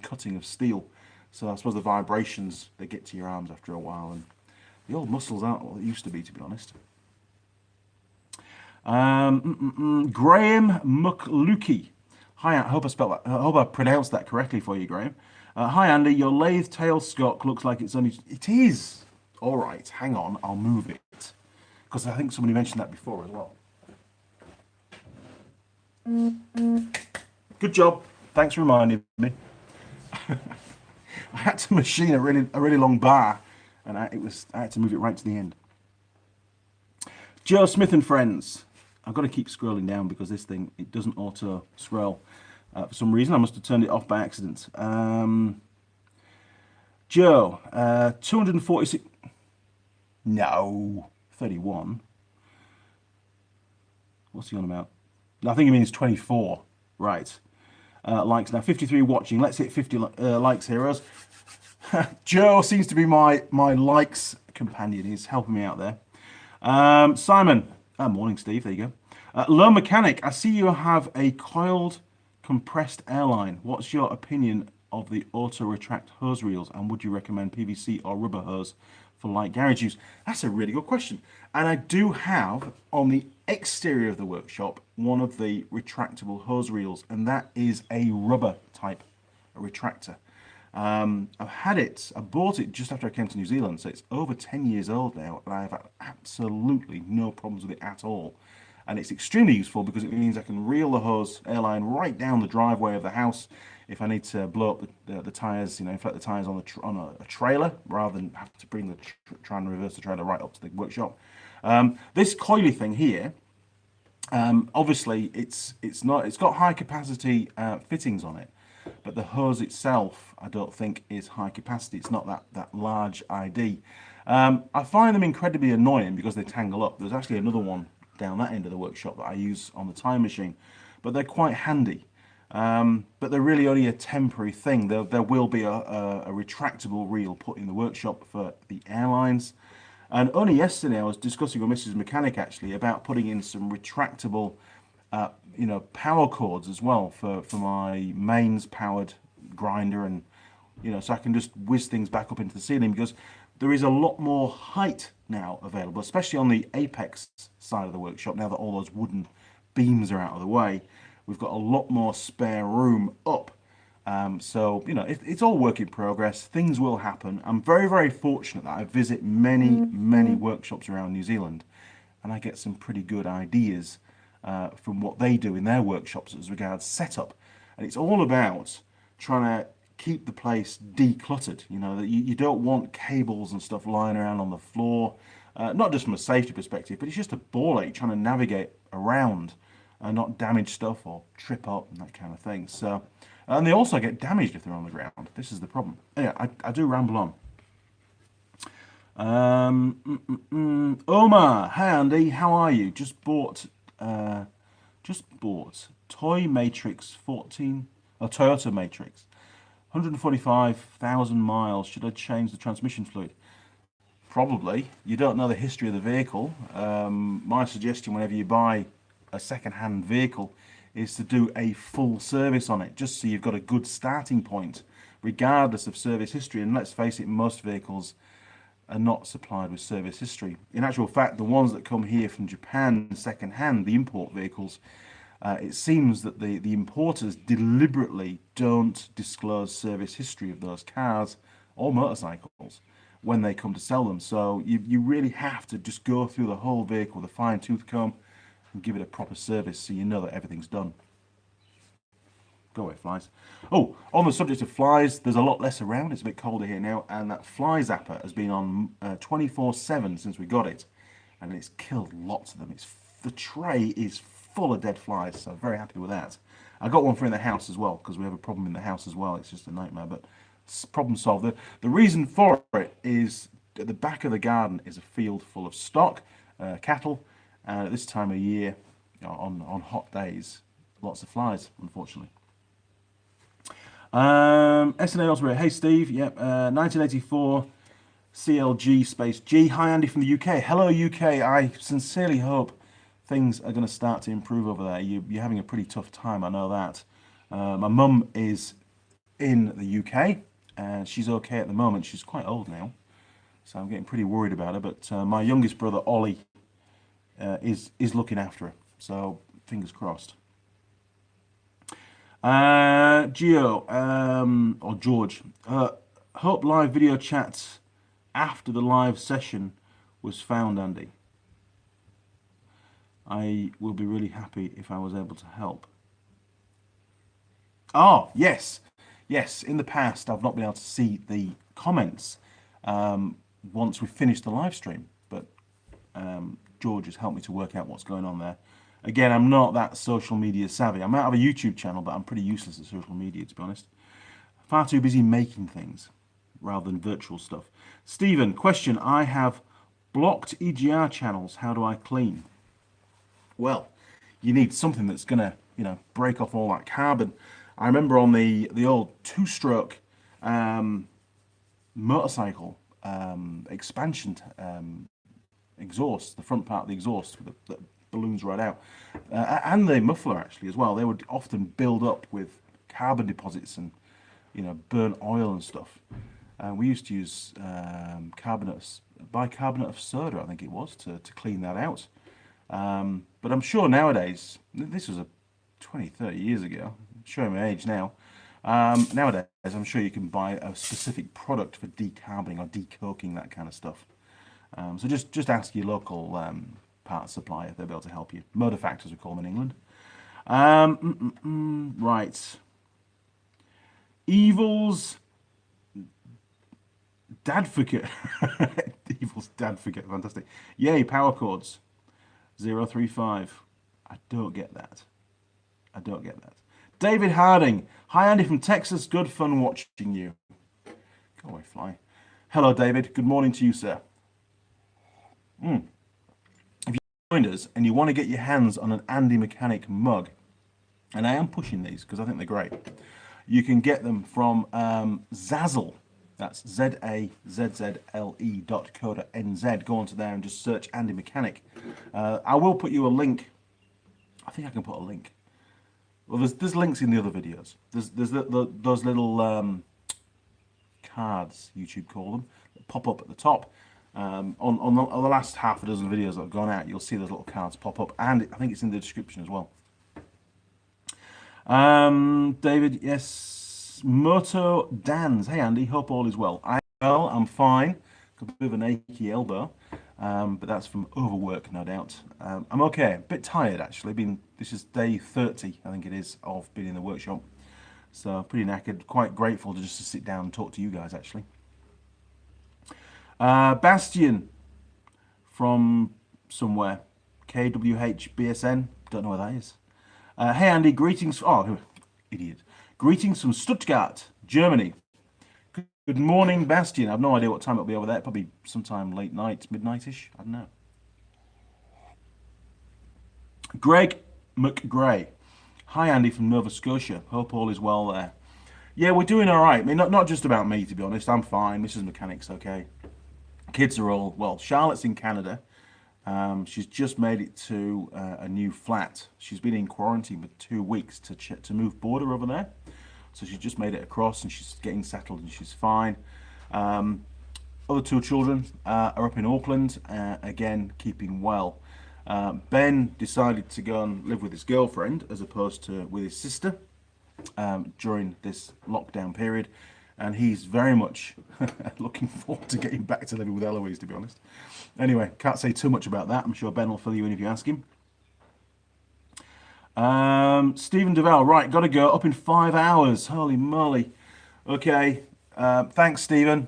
cutting of steel. So I suppose the vibrations, they get to your arms after a while, and the old muscles aren't what they used to be to be honest. Graham McLukey. Hi, I hope I pronounced that correctly for you, Graham. Hi, Andy. Your lathe tail scock looks like it's only. It is. All right, hang on. I'll move it, because I think somebody mentioned that before as well. Good job. Thanks for reminding me. I had to machine a really long bar, and I had to move it right to the end. Joe Smith and friends. I've got to keep scrolling down because this thing, it doesn't auto scroll. For some reason, I must have turned it off by accident. Joe, 246. No, 31. What's he on about? I think he means 24. Right. Likes now. 53 watching. Let's hit 50 likes, heroes. Joe seems to be my likes companion. He's helping me out there. Simon. Morning, Steve. There you go. Low Mechanic. I see you have a coiled compressed airline. What's your opinion of the auto retract hose reels, and would you recommend PVC or rubber hose for light garage use? That's a really good question. And I do have on the exterior of the workshop one of the retractable hose reels, and that is a rubber type retractor. I've had it, I bought it just after I came to New Zealand, so it's over 10 years old now, and I've had absolutely no problems with it at all. And it's extremely useful because it means I can reel the hose airline right down the driveway of the house if I need to blow up the tyres, inflate the tyres on a trailer, rather than have to bring try and reverse the trailer right up to the workshop. This coily thing here, obviously it's got high capacity fittings on it, but the hose itself I don't think is high capacity. It's not that large ID. I find them incredibly annoying because they tangle up. There's actually another one down that end of the workshop that I use on the time machine, but they're quite handy. But they're really only a temporary thing. There will be a retractable reel put in the workshop for the airlines. And only yesterday I was discussing with Mrs. Mechanic actually about putting in some retractable power cords as well for my mains powered grinder, and so I can just whiz things back up into the ceiling, because there is a lot more height now available, especially on the apex side of the workshop, now that all those wooden beams are out of the way. we've got a lot more spare room up. So, you know, it's all work in progress. Things will happen. I'm very, very fortunate that I visit many workshops around New Zealand, and I get some pretty good ideas from what they do in their workshops as regards setup. And it's all about trying to keep the place decluttered. You know, that you don't want cables and stuff lying around on the floor, not just from a safety perspective, but it's just a ball ache trying to navigate around and not damage stuff or trip up and that kind of thing. So, and they also get damaged if they're on the ground. This is the problem. Anyway, I do ramble on. Omar, hi Andy, how are you? Just bought Toy Matrix 14, or Toyota Matrix, 145,000 miles. Should I change the transmission fluid? Probably. You don't know the history of the vehicle. My suggestion whenever you buy a second-hand vehicle is to do a full service on it, just so you've got a good starting point, regardless of service history. And let's face it, most vehicles are not supplied with service history. In actual fact, the ones that come here from Japan second-hand, the import vehicles, it seems that the importers deliberately don't disclose service history of those cars or motorcycles when they come to sell them. So you really have to just go through the whole vehicle with a fine-tooth comb and give it a proper service so you know that everything's done. Go away, flies. Oh, on the subject of flies, there's a lot less around. It's a bit colder here now, and that fly zapper has been on 24/7 since we got it, and it's killed lots of them. The tray is full of dead flies, so I'm very happy with that. I got one for in the house as well, because we have a problem in the house as well. It's just a nightmare, but problem solved. The reason for it is at the back of the garden is a field full of stock, cattle, and at this time of year, on hot days, lots of flies, unfortunately. SNA Osprey, hey Steve, yep, 1984 CLG space G. Hi Andy from the UK. Hello UK. I sincerely hope things are going to start to improve over there. You're having a pretty tough time, I know that. My mum is in the UK and she's okay at the moment. She's quite old now, so I'm getting pretty worried about her. But my youngest brother Ollie is looking after her, so fingers crossed. Gio, or George, hope live video chat after the live session was found, Andy. I will be really happy if I was able to help. Oh, yes. Yes, in the past I've not been able to see the comments once we've finished the live stream, but George has helped me to work out what's going on there. Again, I'm not that social media savvy. I might have a YouTube channel, but I'm pretty useless at social media, to be honest. Far too busy making things rather than virtual stuff. Stephen, question, I have blocked EGR channels. How do I clean? Well, you need something that's going to, you know, break off all that carbon. I remember on the old two-stroke motorcycle expansion exhaust, the front part of the exhaust with the balloons right out, and the muffler actually as well, they would often build up with carbon deposits and, you know, burnt oil and stuff. We used to use bicarbonate of soda, I think it was, to clean that out. But I'm sure nowadays, this was 20, 30 years ago, I'm showing my age now, nowadays I'm sure you can buy a specific product for decarboning or decoking, that kind of stuff. So just ask your local parts supplier, they'll be able to help you. Motor factors, we call them in England. Right. Evil's Dadvocate. Evil's Dadvocate, fantastic. Yay, power cords. 035. I don't get that. I don't get that. David Harding. Hi Andy from Texas. Good fun watching you. Go away, fly. Hello David. Good morning to you, sir. If you joined us and you want to get your hands on an Andy Mechanic mug, and I am pushing these because I think they're great, you can get them from Zazzle. That's zazzle.co.nz. Go onto there and just search Andy Mechanic. I will put you a link. I think I can put a link. Well, there's links in the other videos. There's those little cards, YouTube call them, that pop up at the top. On the last half a dozen videos that have gone out, you'll see those little cards pop up, and I think it's in the description as well. David, yes. Moto Dans. Hey Andy, hope all is well. I'm fine. Got a bit of an achy elbow, but that's from overwork, no doubt. I'm okay. A bit tired actually. This is day 30, I think it is, of being in the workshop. So pretty knackered. Quite grateful to just to sit down and talk to you guys actually. Bastian from somewhere. KWH Don't know where that is. Hey Andy, greetings. Oh, idiot. Greetings from Stuttgart, Germany. Good morning, Bastian. I have no idea what time it'll be over there. Probably sometime late night, midnight-ish. I don't know. Greg McGray. Hi Andy from Nova Scotia. Hope all is well there. Yeah, we're doing all right. I mean, not just about me, to be honest. I'm fine. Mrs. Mechanic's okay. Kids are all well. Charlotte's in Canada. She's just made it to a new flat. She's been in quarantine for 2 weeks to move border over there. So she's just made it across and she's getting settled and she's fine. Other two children are up in Auckland, again, keeping well. Ben decided to go and live with his girlfriend as opposed to with his sister during this lockdown period. And he's very much looking forward to getting back to living with Eloise, to be honest. Anyway, can't say too much about that. I'm sure Ben will fill you in if you ask him. Stephen Duval, right, got to go. Up in 5 hours. Holy moly. Okay, thanks, Stephen.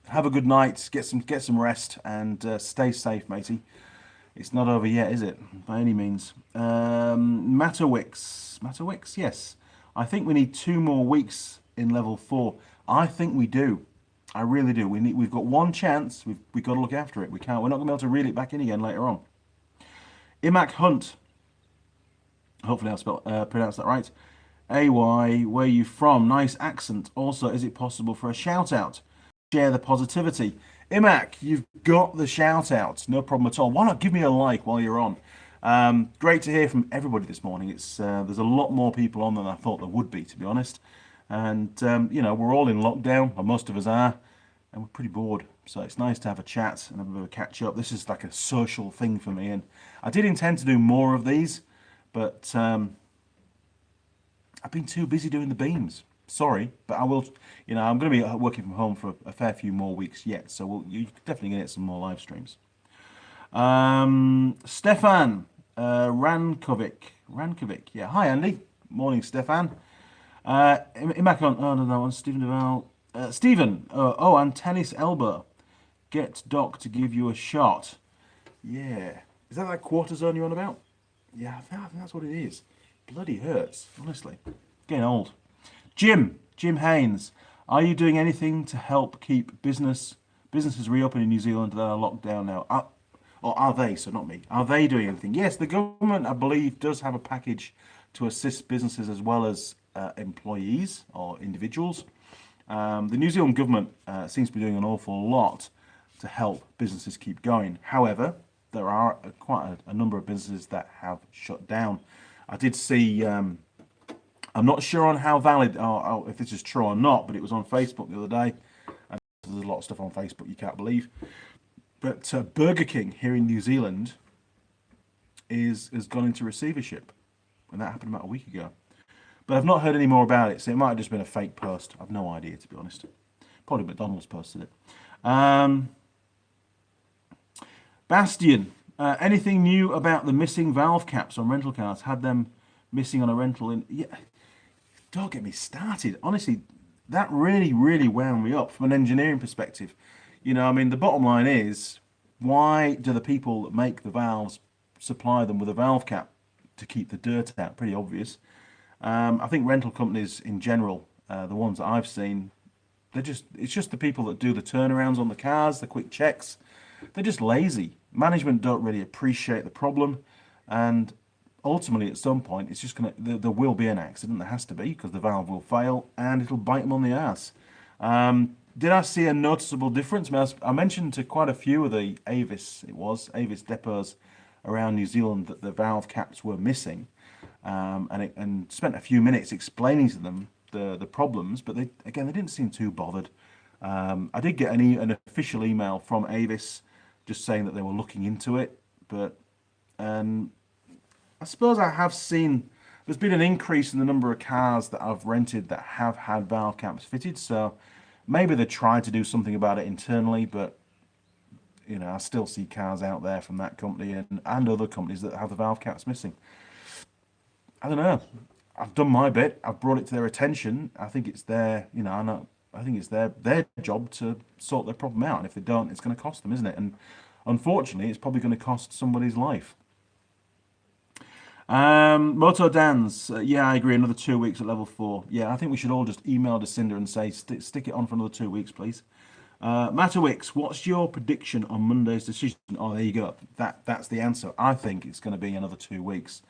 Have a good night. Get some rest and stay safe, matey. It's not over yet, is it? By any means. Matterwicks, yes. I think we need 2 more weeks in level 4. I think we do. I really do. We've got one chance. We've got to look after it. We're not going to be able to reel it back in again later on. Imac Hunt. Hopefully I'll pronounce that right. AY, where are you from? Nice accent. Also, is it possible for a shout out? Share the positivity. Imac, you've got the shout out. No problem at all. Why not give me a like while you're on? Great to hear from everybody this morning. There's a lot more people on than I thought there would be, to be honest. And we're all in lockdown, or most of us are, and we're pretty bored. So it's nice to have a chat and have a bit of a catch up. This is like a social thing for me, and I did intend to do more of these, but I've been too busy doing the beams. Sorry, but I will. I'm going to be working from home for a fair few more weeks yet, so you're definitely going to get some more live streams. Stefan Rankovic. Yeah, hi Andy. Morning, Stefan. Immaculate. Oh, no, that one. Stephen Duval. Stephen. And tennis elbow. Get Doc to give you a shot. Yeah. Is that cortisone you're on about? Yeah, I think that's what it is. Bloody hurts, honestly. Getting old. Jim Haynes. Are you doing anything to help keep businesses reopen in New Zealand that are locked down now? Or are they? So not me. Are they doing anything? Yes, the government, I believe, does have a package to assist businesses as well as employees or individuals. The New Zealand government seems to be doing an awful lot to help businesses keep going. However, there are quite a number of businesses that have shut down. I did see, I'm not sure on how valid, or if this is true or not, but it was on Facebook the other day. And there's a lot of stuff on Facebook you can't believe. But Burger King here in New Zealand has gone into receivership. And that happened about a week ago. But I've not heard any more about it, so it might have just been a fake post. I've no idea, to be honest. Probably McDonald's posted it. Bastian, anything new about the missing valve caps on rental cars? Had them missing on a rental in... Yeah, don't get me started. Honestly, that really, really wound me up from an engineering perspective. The bottom line is, why do the people that make the valves supply them with a valve cap to keep the dirt out? Pretty obvious. I think rental companies in general, the ones that I've seen, it's just the people that do the turnarounds on the cars, the quick checks. They're just lazy. Management don't really appreciate the problem, and ultimately at some point it's just there will be an accident. There has to be, because the valve will fail and it'll bite them on the ass. Did I see a noticeable difference? I mentioned to quite a few of the Avis depots around New Zealand that the valve caps were missing, and spent a few minutes explaining to them the problems, but they didn't seem too bothered. I did get an official email from Avis just saying that they were looking into it, but I suppose I have seen there's been an increase in the number of cars that I've rented that have had valve caps fitted. So maybe they tried to do something about it internally, but you know, I still see cars out there from that company and other companies that have the valve caps missing. I don't know. I've done my bit. I've brought it to their attention. I think it's their, you know, I think it's their job to sort their problem out. And if they don't, it's going to cost them, isn't it? And unfortunately, it's probably going to cost somebody's life. Moto Dans, yeah, I agree. Another 2 weeks at level 4. Yeah, I think we should all just email Jacinda and say stick it on for another 2 weeks, please. Matterwix, what's your prediction on Monday's decision? Oh, there you go. That's the answer. I think it's going to be another 2 weeks.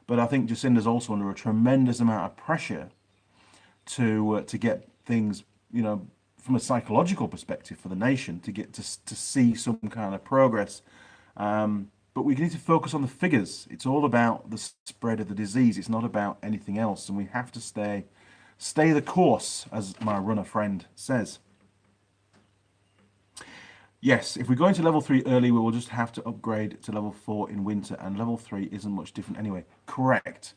But I think Jacinda's also under a tremendous amount of pressure to get things, you know, from a psychological perspective for the nation to get to see some kind of progress. But we need to focus on the figures. It's all about the spread of the disease. It's not about anything else, and we have to stay the course, as my runner friend says. Yes, if we go into level 3 early, we will just have to upgrade to level 4 in winter, and level 3 isn't much different anyway. Correct.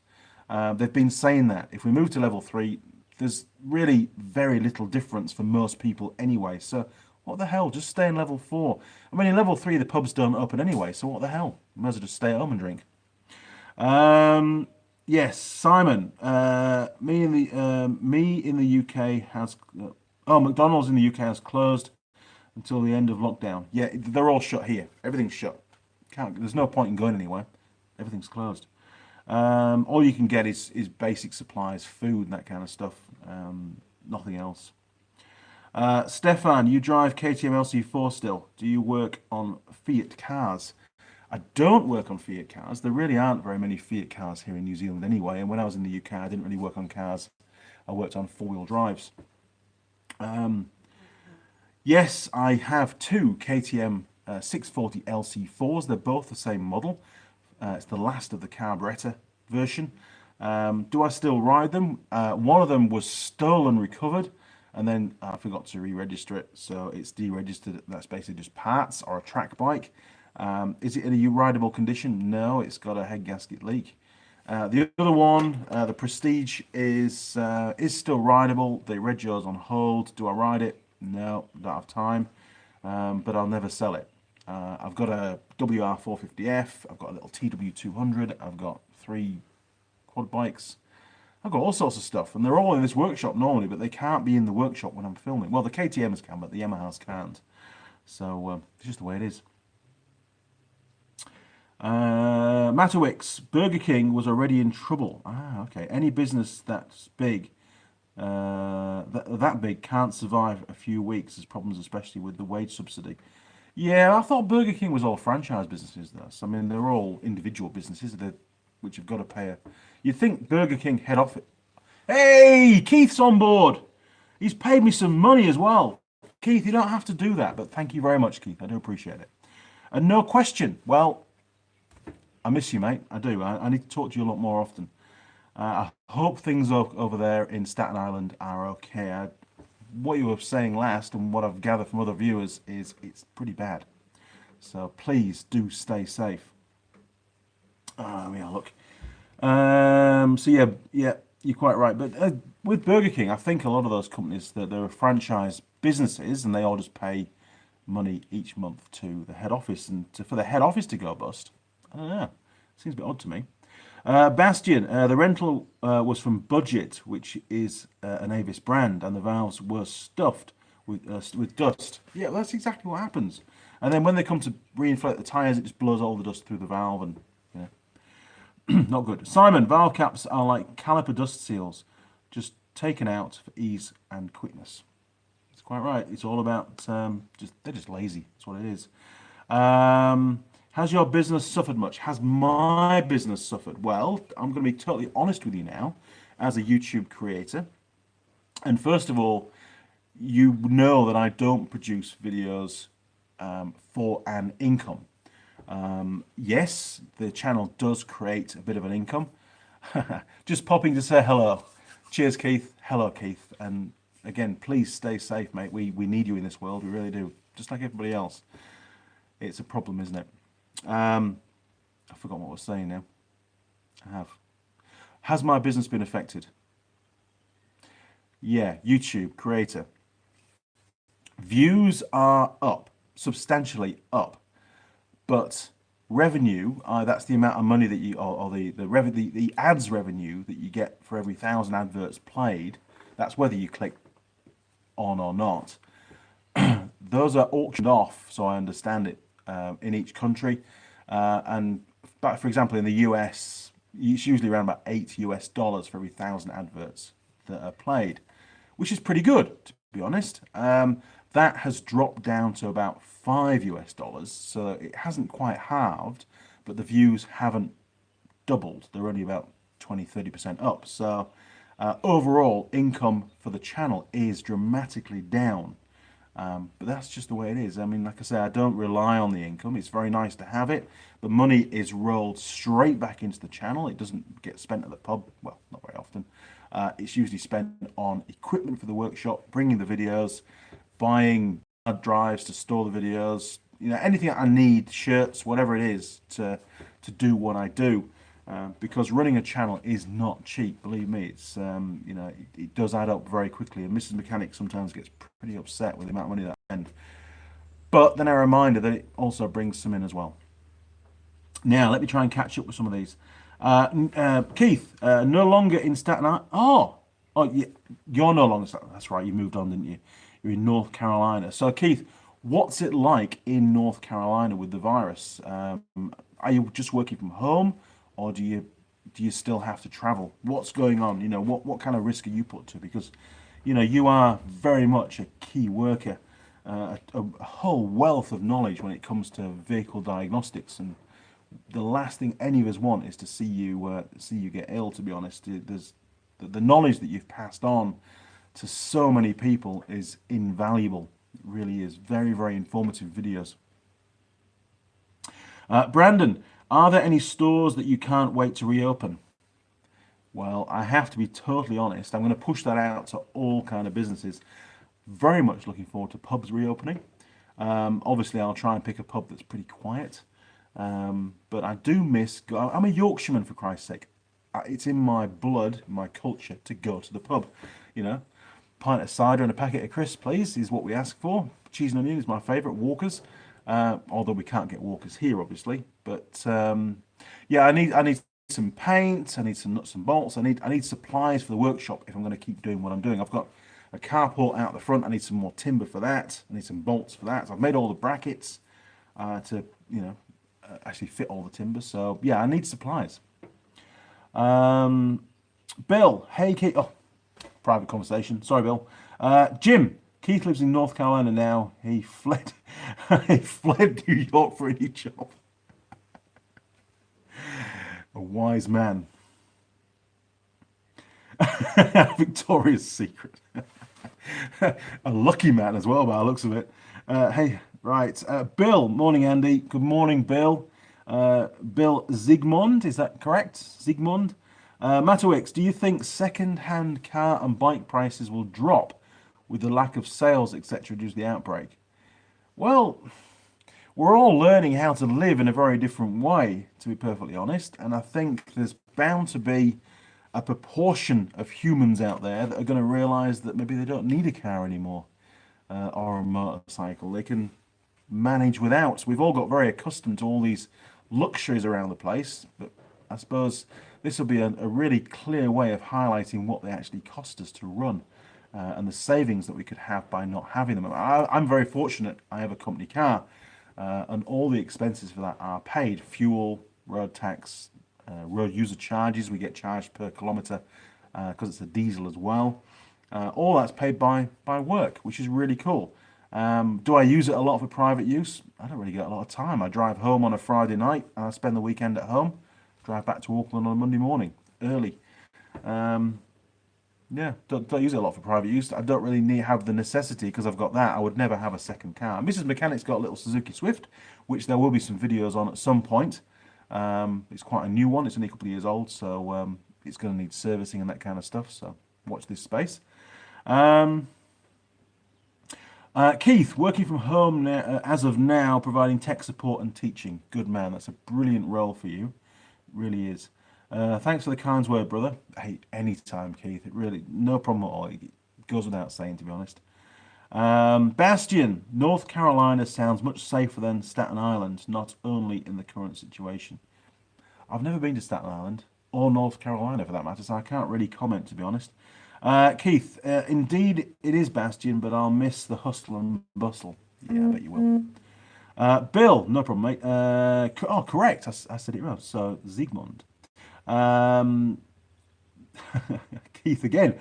They've been saying that. If we move to level 3, there's really very little difference for most people anyway. So what the hell? Just stay in level 4. I mean, in level 3, the pubs don't open anyway, so what the hell? Might as well just stay at home and drink. Yes, Simon. Me in the UK has... McDonald's in the UK has closed until the end of lockdown. Yeah, they're all shut here. Everything's shut. There's no point in going anywhere. Everything's closed. All you can get is basic supplies, food, and that kind of stuff. Nothing else. Stefan, you drive KTM LC4 still. Do you work on Fiat cars? I don't work on Fiat cars. There really aren't very many Fiat cars here in New Zealand anyway. And when I was in the UK, I didn't really work on cars. I worked on four-wheel drives. Yes, I have two KTM 640 LC4s. They're both the same model. It's the last of the carburetor version. Do I still ride them? One of them was stolen, recovered, and then I forgot to re-register it, so it's deregistered. That's basically just parts or a track bike. Is it in a rideable condition? No, it's got a head gasket leak. The other one, the Prestige, is still rideable. The Regio's on hold. Do I ride it? No, don't have time, but I'll never sell it. I've got a WR450F, I've got a little TW200, I've got 3 quad bikes. I've got all sorts of stuff, and they're all in this workshop normally, but they can't be in the workshop when I'm filming. Well, the KTMs can, but the Yamahas can't. So it's just the way it is. Matterwix, Burger King was already in trouble. Ah, okay. Any business that's big, that big can't survive a few weeks. There's problems, especially with the wage subsidy. Yeah, I thought Burger King was all franchise businesses, though. So, I mean, they're all individual businesses which have got to pay a... You'd think Burger King head office... Hey, Keith's on board. He's paid me some money as well. Keith, you don't have to do that, but thank you very much, Keith. I do appreciate it. And no question. Well, I miss you, mate. I do. I need to talk to you a lot more often. I hope things over there in Staten Island are okay. What you were saying last and what I've gathered from other viewers is it's pretty bad. So please do stay safe. Yeah, look. So yeah, you're quite right. But with Burger King, I think a lot of those companies that they're franchise businesses and they all just pay money each month to the head office, and for the head office to go bust, I don't know. Seems a bit odd to me. Bastian, the rental was from Budget, which is an Avis brand, and the valves were stuffed with dust. Yeah, well, that's exactly what happens. And then when they come to reinflate the tyres, it just blows all the dust through the valve, and you know, not good. Simon, valve caps are like caliper dust seals, just taken out for ease and quickness. It's quite right. It's all about they're just lazy. That's what it is. Has your business suffered much? Has my business suffered? Well, I'm going to be totally honest with you now as a YouTube creator. And first of all, you know that I don't produce videos for an income. Yes, the channel does create a bit of an income. Just popping to say hello. Cheers, Keith. Hello, Keith. And again, please stay safe, mate. We need you in this world. We really do. Just like everybody else. It's a problem, isn't it? I forgot what I was saying now. I have. Has my business been affected? Yeah, YouTube creator. Views are up, substantially up, but revenue, that's the amount of money that you, or the ads revenue that you get for every 1,000 adverts played. That's whether you click on or not. Those are auctioned off, so I understand it, in each country. But for example, in the US, it's usually around about $8 for every 1,000 adverts that are played, which is pretty good, to be honest. That has dropped down to about $5, so it hasn't quite halved, but the views haven't doubled. They're only about 20-30% up. So overall income for the channel is dramatically down. But that's just the way it is. I mean, like I say, I don't rely on the income. It's very nice to have it. The money is rolled straight back into the channel. It doesn't get spent at the pub. Well, not very often. It's usually spent on equipment for the workshop, bringing the videos, buying hard drives to store the videos, anything I need, shirts, whatever it is to do what I do. Because running a channel is not cheap, believe me. It's it does add up very quickly, and Mrs. Mechanic sometimes gets pretty upset with the amount of money that I spend. But then a reminder that it also brings some in as well. Now let me try and catch up with some of these. Keith, no longer in Staten Island. Oh, yeah, you're no longer. That's right. You moved on, didn't you? You're in North Carolina. So Keith, what's it like in North Carolina with the virus? Are you just working from home, or do you still have to travel? What's going on? What kind of risk are you put to? Because you are very much a key worker, a whole wealth of knowledge when it comes to vehicle diagnostics, and the last thing any of us want is to see you get ill. To be honest, there's the knowledge that you've passed on to so many people is invaluable. It really is. Very, very informative videos. Brandon, are there any stores that you can't wait to reopen? Well, I have to be totally honest. I'm going to push that out to all kind of businesses. Very much looking forward to pubs reopening. Obviously, I'll try and pick a pub that's pretty quiet. But I do miss. I'm a Yorkshireman, for Christ's sake. It's in my blood, my culture, to go to the pub. Pint of cider and a packet of crisps, please, is what we ask for. Cheese and onion is my favourite. Walkers, although we can't get Walkers here, obviously. But yeah, I need some paint. I need some nuts and bolts. I need supplies for the workshop if I'm going to keep doing what I'm doing. I've got a carport out the front. I need some more timber for that. I need some bolts for that. So I've made all the brackets to actually fit all the timber. So yeah, I need supplies. Bill, hey Keith. Oh, private conversation. Sorry, Bill. Jim, Keith lives in North Carolina now. He fled. He fled New York for a new job. A wise man. Victoria's Secret. A lucky man as well, by the looks of it. Hey, right. Bill, morning, Andy. Good morning, Bill. Bill Zygmunt, is that correct? Zygmunt. Matowix, do you think second-hand car and bike prices will drop with the lack of sales, etc., due to the outbreak? Well, we're all learning how to live in a very different way, to be perfectly honest, and I think there's bound to be a proportion of humans out there that are going to realise that maybe they don't need a car anymore, or a motorcycle. They can manage without. We've all got very accustomed to all these luxuries around the place, but I suppose this will be a really clear way of highlighting what they actually cost us to run, and the savings that we could have by not having them. I'm very fortunate. I have a company car, and all the expenses for that are paid. Fuel, road tax, road user charges. We get charged per kilometre because it's a diesel as well. All that's paid by work, which is really cool. Do I use it a lot for private use? I don't really get a lot of time. I drive home on a Friday night and I spend the weekend at home. Drive back to Auckland on a Monday morning, early. Yeah, don't use it a lot for private use. I don't really have the necessity because I've got that. I would never have a second car. Mrs. Mechanic's got a little Suzuki Swift, which there will be some videos on at some point. It's quite a new one. It's only a couple of years old, so it's going to need servicing and that kind of stuff. So watch this space. Keith, working from home now, as of now, providing tech support and teaching. Good man. That's a brilliant role for you. It really is. Thanks for the kind word, brother. Hey, anytime, Keith. It really, no problem at all. It goes without saying, to be honest. Bastion, North Carolina sounds much safer than Staten Island, not only in the current situation. I've never been to Staten Island or North Carolina for that matter, so I can't really comment, to be honest. Keith, indeed it is Bastion, but I'll miss the hustle and bustle. Yeah, I bet you will. Bill, no problem, mate. Oh, correct. I said it wrong. So Ziegmund. Um, Keith again.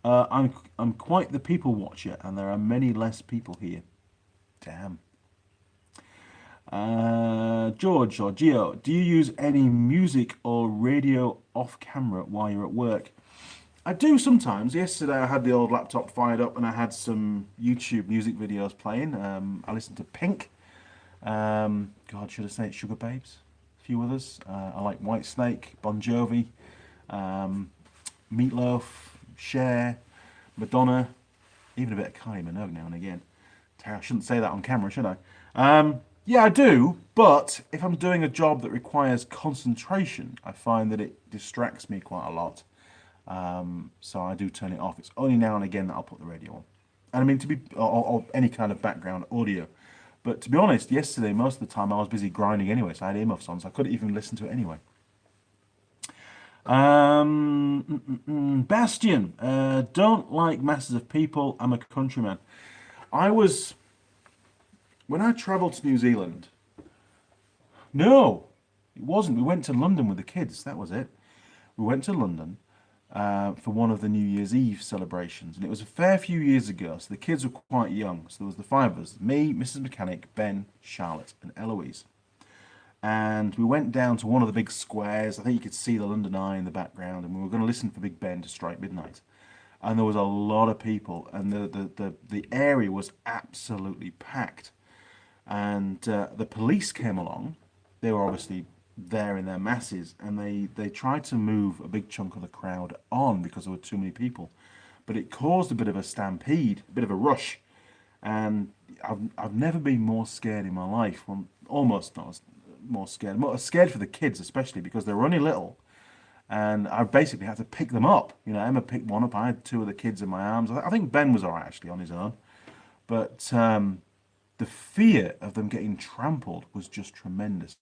I'm quite the people watcher, and there are many less people here. Damn. George or Geo, do you use any music or radio off camera while you're at work? I do sometimes. Yesterday I had the old laptop fired up and I had some YouTube music videos playing. I listened to Pink. God, should I say it? Sugar Babes? A few others. I like Whitesnake, Bon Jovi, um, Meatloaf, Cher, Madonna, even a bit of Kylie Minogue now and again. I shouldn't say that on camera, should I? Yeah, I do, but if I'm doing a job that requires concentration, I find that it distracts me quite a lot. So I do turn it off. It's only now and again that I'll put the radio on. And I mean, or any kind of background audio. But to be honest, yesterday, most of the time I was busy grinding anyway, so I had earmuffs on, so I couldn't even listen to it anyway. Bastion, don't like masses of people. I'm a countryman. I was, when I travelled to New Zealand, no, it wasn't. We went to London with the kids. That was it. We went to London for one of the New Year's Eve celebrations, and it was a fair few years ago. So the kids were quite young. So there was the five of us: me, Mrs. Mechanic, Ben, Charlotte, and Eloise. And we went down to one of the big squares. I think you could see the London Eye in the background, and we were going to listen for Big Ben to strike midnight. And there was a lot of people, and the area was absolutely packed. And the police came along. They were obviously there in their masses, and they tried to move a big chunk of the crowd on because there were too many people. But it caused a bit of a stampede, a bit of a rush, and I've never been more scared in my life. Well, almost not more scared. More scared for the kids, especially because they were only little, and I basically had to pick them up. You know, Emma picked one up. I had two of the kids in my arms. I think Ben was all right actually on his own, but the fear of them getting trampled was just tremendous,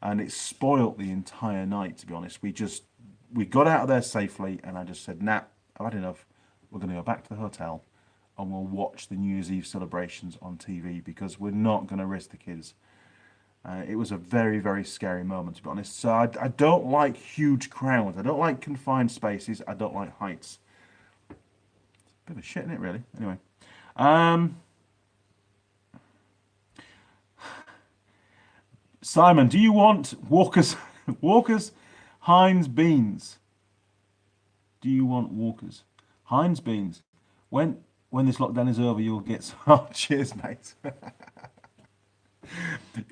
and it spoilt the entire night. To be honest, we got out of there safely, and I just said, "Nah, I've had enough. We're going to go back to the hotel, and we'll watch the New Year's Eve celebrations on TV because we're not going to risk the kids." It was a very, very scary moment, to be honest. So I don't like huge crowds. I don't like confined spaces. I don't like heights. Bit of a shit, isn't it, really? Anyway. Um, Simon, do you want Walker's Heinz beans? Do you want Walker's Heinz beans? When this lockdown is over, you'll get some. Oh, cheers, mate.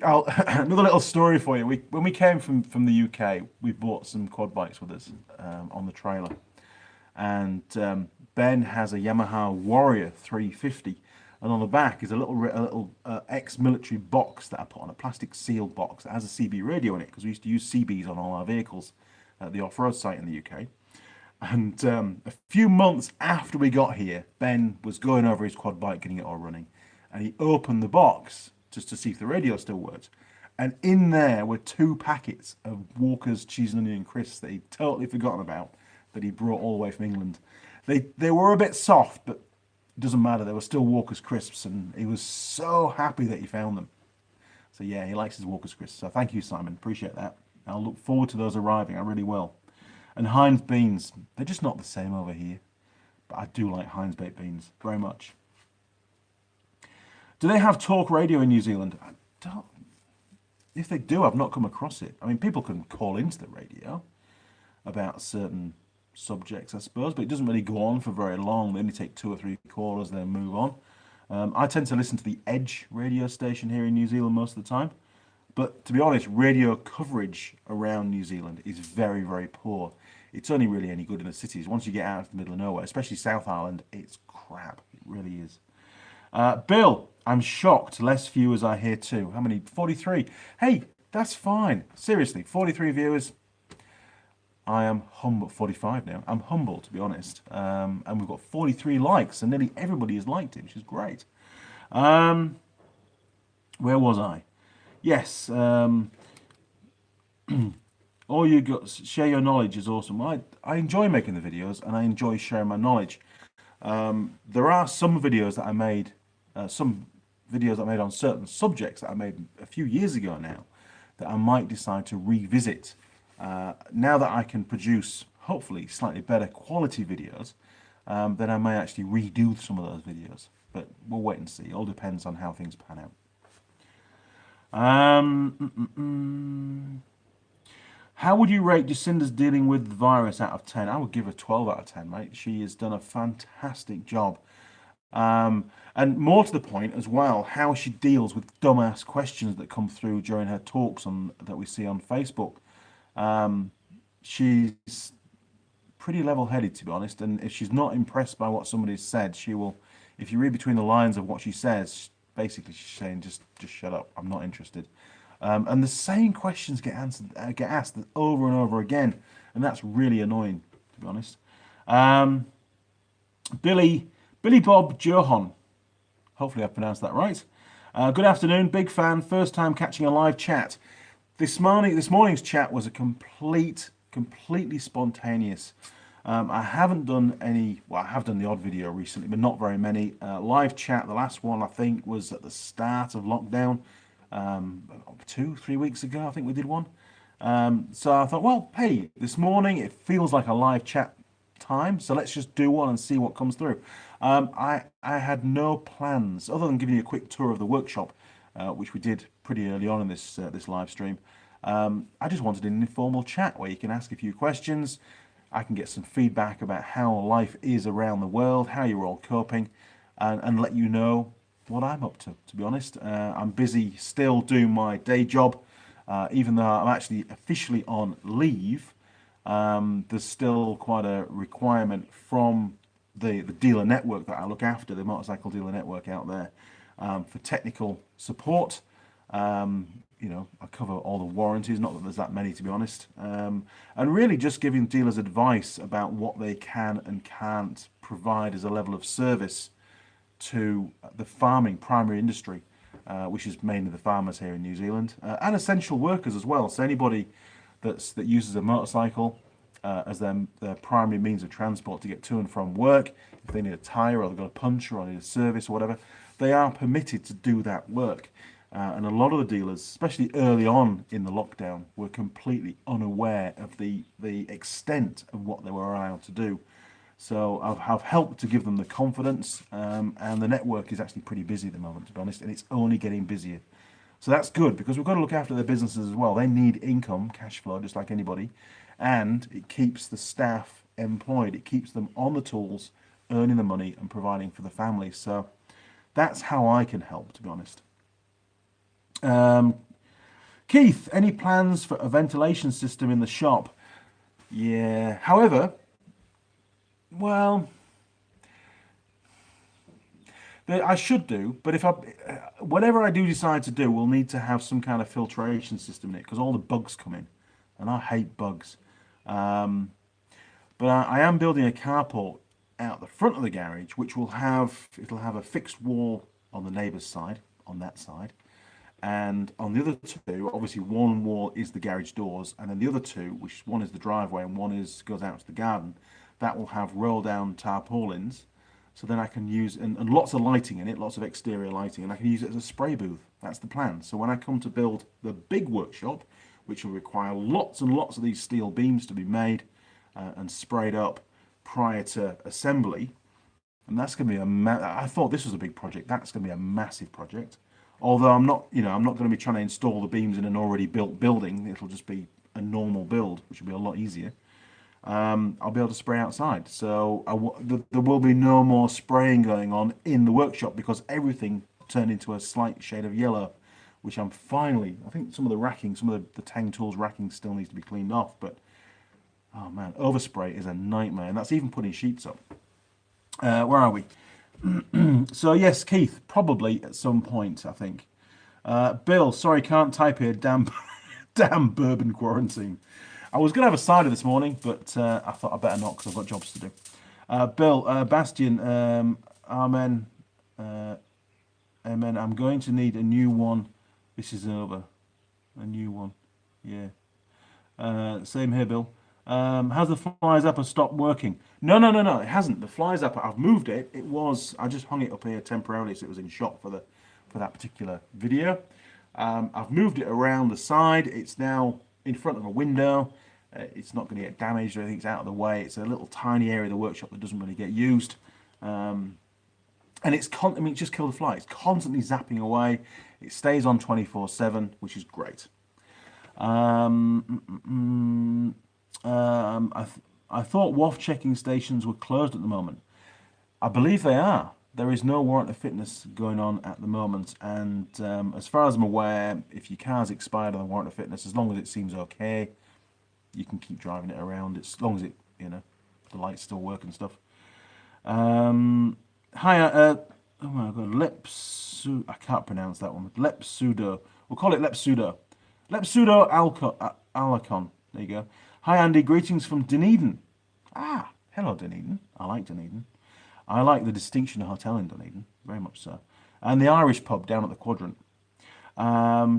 Another little story for you. When we came from the UK, we bought some quad bikes with us on the trailer, and Ben has a Yamaha Warrior 350, and on the back is a little ex-military box that I put on, a plastic sealed box that has a CB radio in it because we used to use CBs on all our vehicles at the off-road site in the UK. And a few months after we got here, Ben was going over his quad bike, getting it all running, and he opened the box just to see if the radio still worked. And in there were 2 packets of Walker's cheese and onion crisps that he'd totally forgotten about, that he brought all the way from England. They were a bit soft, but it doesn't matter. They were still Walker's crisps, and he was so happy that he found them. So yeah, he likes his Walker's crisps. So thank you, Simon. Appreciate that. I'll look forward to those arriving. I really will. And Heinz beans, they're just not the same over here. But I do like Heinz baked beans very much. Do they have talk radio in New Zealand? I don't. If they do, I've not come across it. I mean, people can call into the radio about certain subjects, I suppose, but it doesn't really go on for very long. They only take 2 or 3 callers, then move on. I tend to listen to the Edge radio station here in New Zealand most of the time. But to be honest, radio coverage around New Zealand is very, very poor. It's only really any good in the cities. Once you get out of the middle of nowhere, especially South Island, it's crap. It really is. Bill, I'm shocked. Less viewers I hear too. How many? 43. Hey, that's fine. Seriously, 43 viewers. I am humble. 45 now. I'm humble, to be honest. And we've got 43 likes, and nearly everybody has liked it, which is great. Where was I? Yes. All you got, share your knowledge is awesome. I enjoy making the videos, and I enjoy sharing my knowledge. There are some videos that I made, on certain subjects that I made a few years ago now, that I might decide to revisit. Now that I can produce, hopefully, slightly better quality videos, then I may actually redo some of those videos. But we'll wait and see. It all depends on how things pan out. How would you rate Jacinda's dealing with the virus out of 10? I would give her 12 out of 10, mate. She has done a fantastic job. And more to the point as well, how she deals with dumbass questions that come through during her talks that we see on Facebook. She's pretty level-headed, to be honest, and if she's not impressed by what somebody's said, she will, if you read between the lines of what she says, basically she's saying, just shut up, I'm not interested. And the same questions get asked over and over again, and that's really annoying, to be honest. Billy Bob Johan, hopefully I pronounced that right. Good afternoon, big fan, first time catching a live chat. This morning's chat was a completely spontaneous. I haven't done any, well, I have done the odd video recently, but not very many. Live chat, the last one I think was at the start of lockdown, 2-3 weeks ago, I think we did one. So I thought, well, hey, this morning it feels like a live chat time, so let's just do one and see what comes through. I had no plans other than giving you a quick tour of the workshop, which we did pretty early on in this live stream. I just wanted an informal chat where you can ask a few questions. I can get some feedback about how life is around the world, how you're all coping, and let you know what I'm up to be honest. I'm busy still doing my day job, even though I'm actually officially on leave. There's still quite a requirement from the dealer network that I look after, the motorcycle dealer network out there, for technical support. You know, I cover all the warranties, not that there's that many to be honest, and really just giving dealers advice about what they can and can't provide as a level of service to the farming primary industry, which is mainly the farmers here in New Zealand, and essential workers as well. So anybody that uses a motorcycle as their primary means of transport to get to and from work, if they need a tyre or they've got a puncture or need a service or whatever, they are permitted to do that work. And a lot of the dealers, especially early on in the lockdown, were completely unaware of the extent of what they were allowed to do. So I've helped to give them the confidence, and the network is actually pretty busy at the moment, to be honest, and it's only getting busier. So that's good, because we've got to look after their businesses as well. They need income, cash flow, just like anybody, and it keeps the staff employed. It keeps them on the tools, earning the money and providing for the family. So that's how I can help, to be honest. Keith, any plans for a ventilation system in the shop? Yeah, however, well, I should do, but whatever I do decide to do, we'll need to have some kind of filtration system in it, because all the bugs come in, and I hate bugs. But I am building a carport out the front of the garage, which it'll have a fixed wall on the neighbour's side, on that side. And on the other two, obviously one wall is the garage doors, and then the other two, which one is the driveway and one goes out to the garden, that will have roll down tarpaulins. So then I can use, and lots of lighting in it, lots of exterior lighting, and I can use it as a spray booth. That's the plan. So when I come to build the big workshop, which will require lots and lots of these steel beams to be made and sprayed up prior to assembly, and that's going to be I thought this was a big project. That's going to be a massive project. Although I'm not going to be trying to install the beams in an already built building. It'll just be a normal build, which will be a lot easier. I'll be able to spray outside. So there will be no more spraying going on in the workshop, because everything turned into a slight shade of yellow, which I think some of the racking, some of the Tang Tools racking still needs to be cleaned off. But, oh man, overspray is a nightmare. And that's even putting sheets up. Where are we? So yes, Keith, probably at some point, I think. Bill, sorry, can't type here. Damn bourbon quarantine. I was going to have a cider this morning, but I thought I better not because I've got jobs to do. Bill, Bastian, amen, amen. I'm going to need a new one. This is over. A new one. Yeah. Same here, Bill. Has the fly zapper stopped working? No, it hasn't. The fly zapper, I've moved it. I just hung it up here temporarily so it was in shot for that particular video. I've moved it around the side. It's now in front of a window. It's not going to get damaged or anything. It's out of the way. It's a little tiny area of the workshop that doesn't really get used. And it's it just killed the fly. It's constantly zapping away. It stays on 24/7, which is great. I thought WAF checking stations were closed at the moment. I believe they are. There is no warrant of fitness going on at the moment, and as far as I'm aware, if your car's expired on the warrant of fitness, as long as it seems okay, you can keep driving it around. As long as it, the lights still work and stuff. Hi, oh my god, I can't pronounce that one. Lepsudo. We'll call it Lepsudo. Lepsudo Alacon. There you go. Hi, Andy. Greetings from Dunedin. Ah, hello, Dunedin. I like Dunedin. I like the Distinction Hotel in Dunedin, very much so. And the Irish pub down at the Quadrant.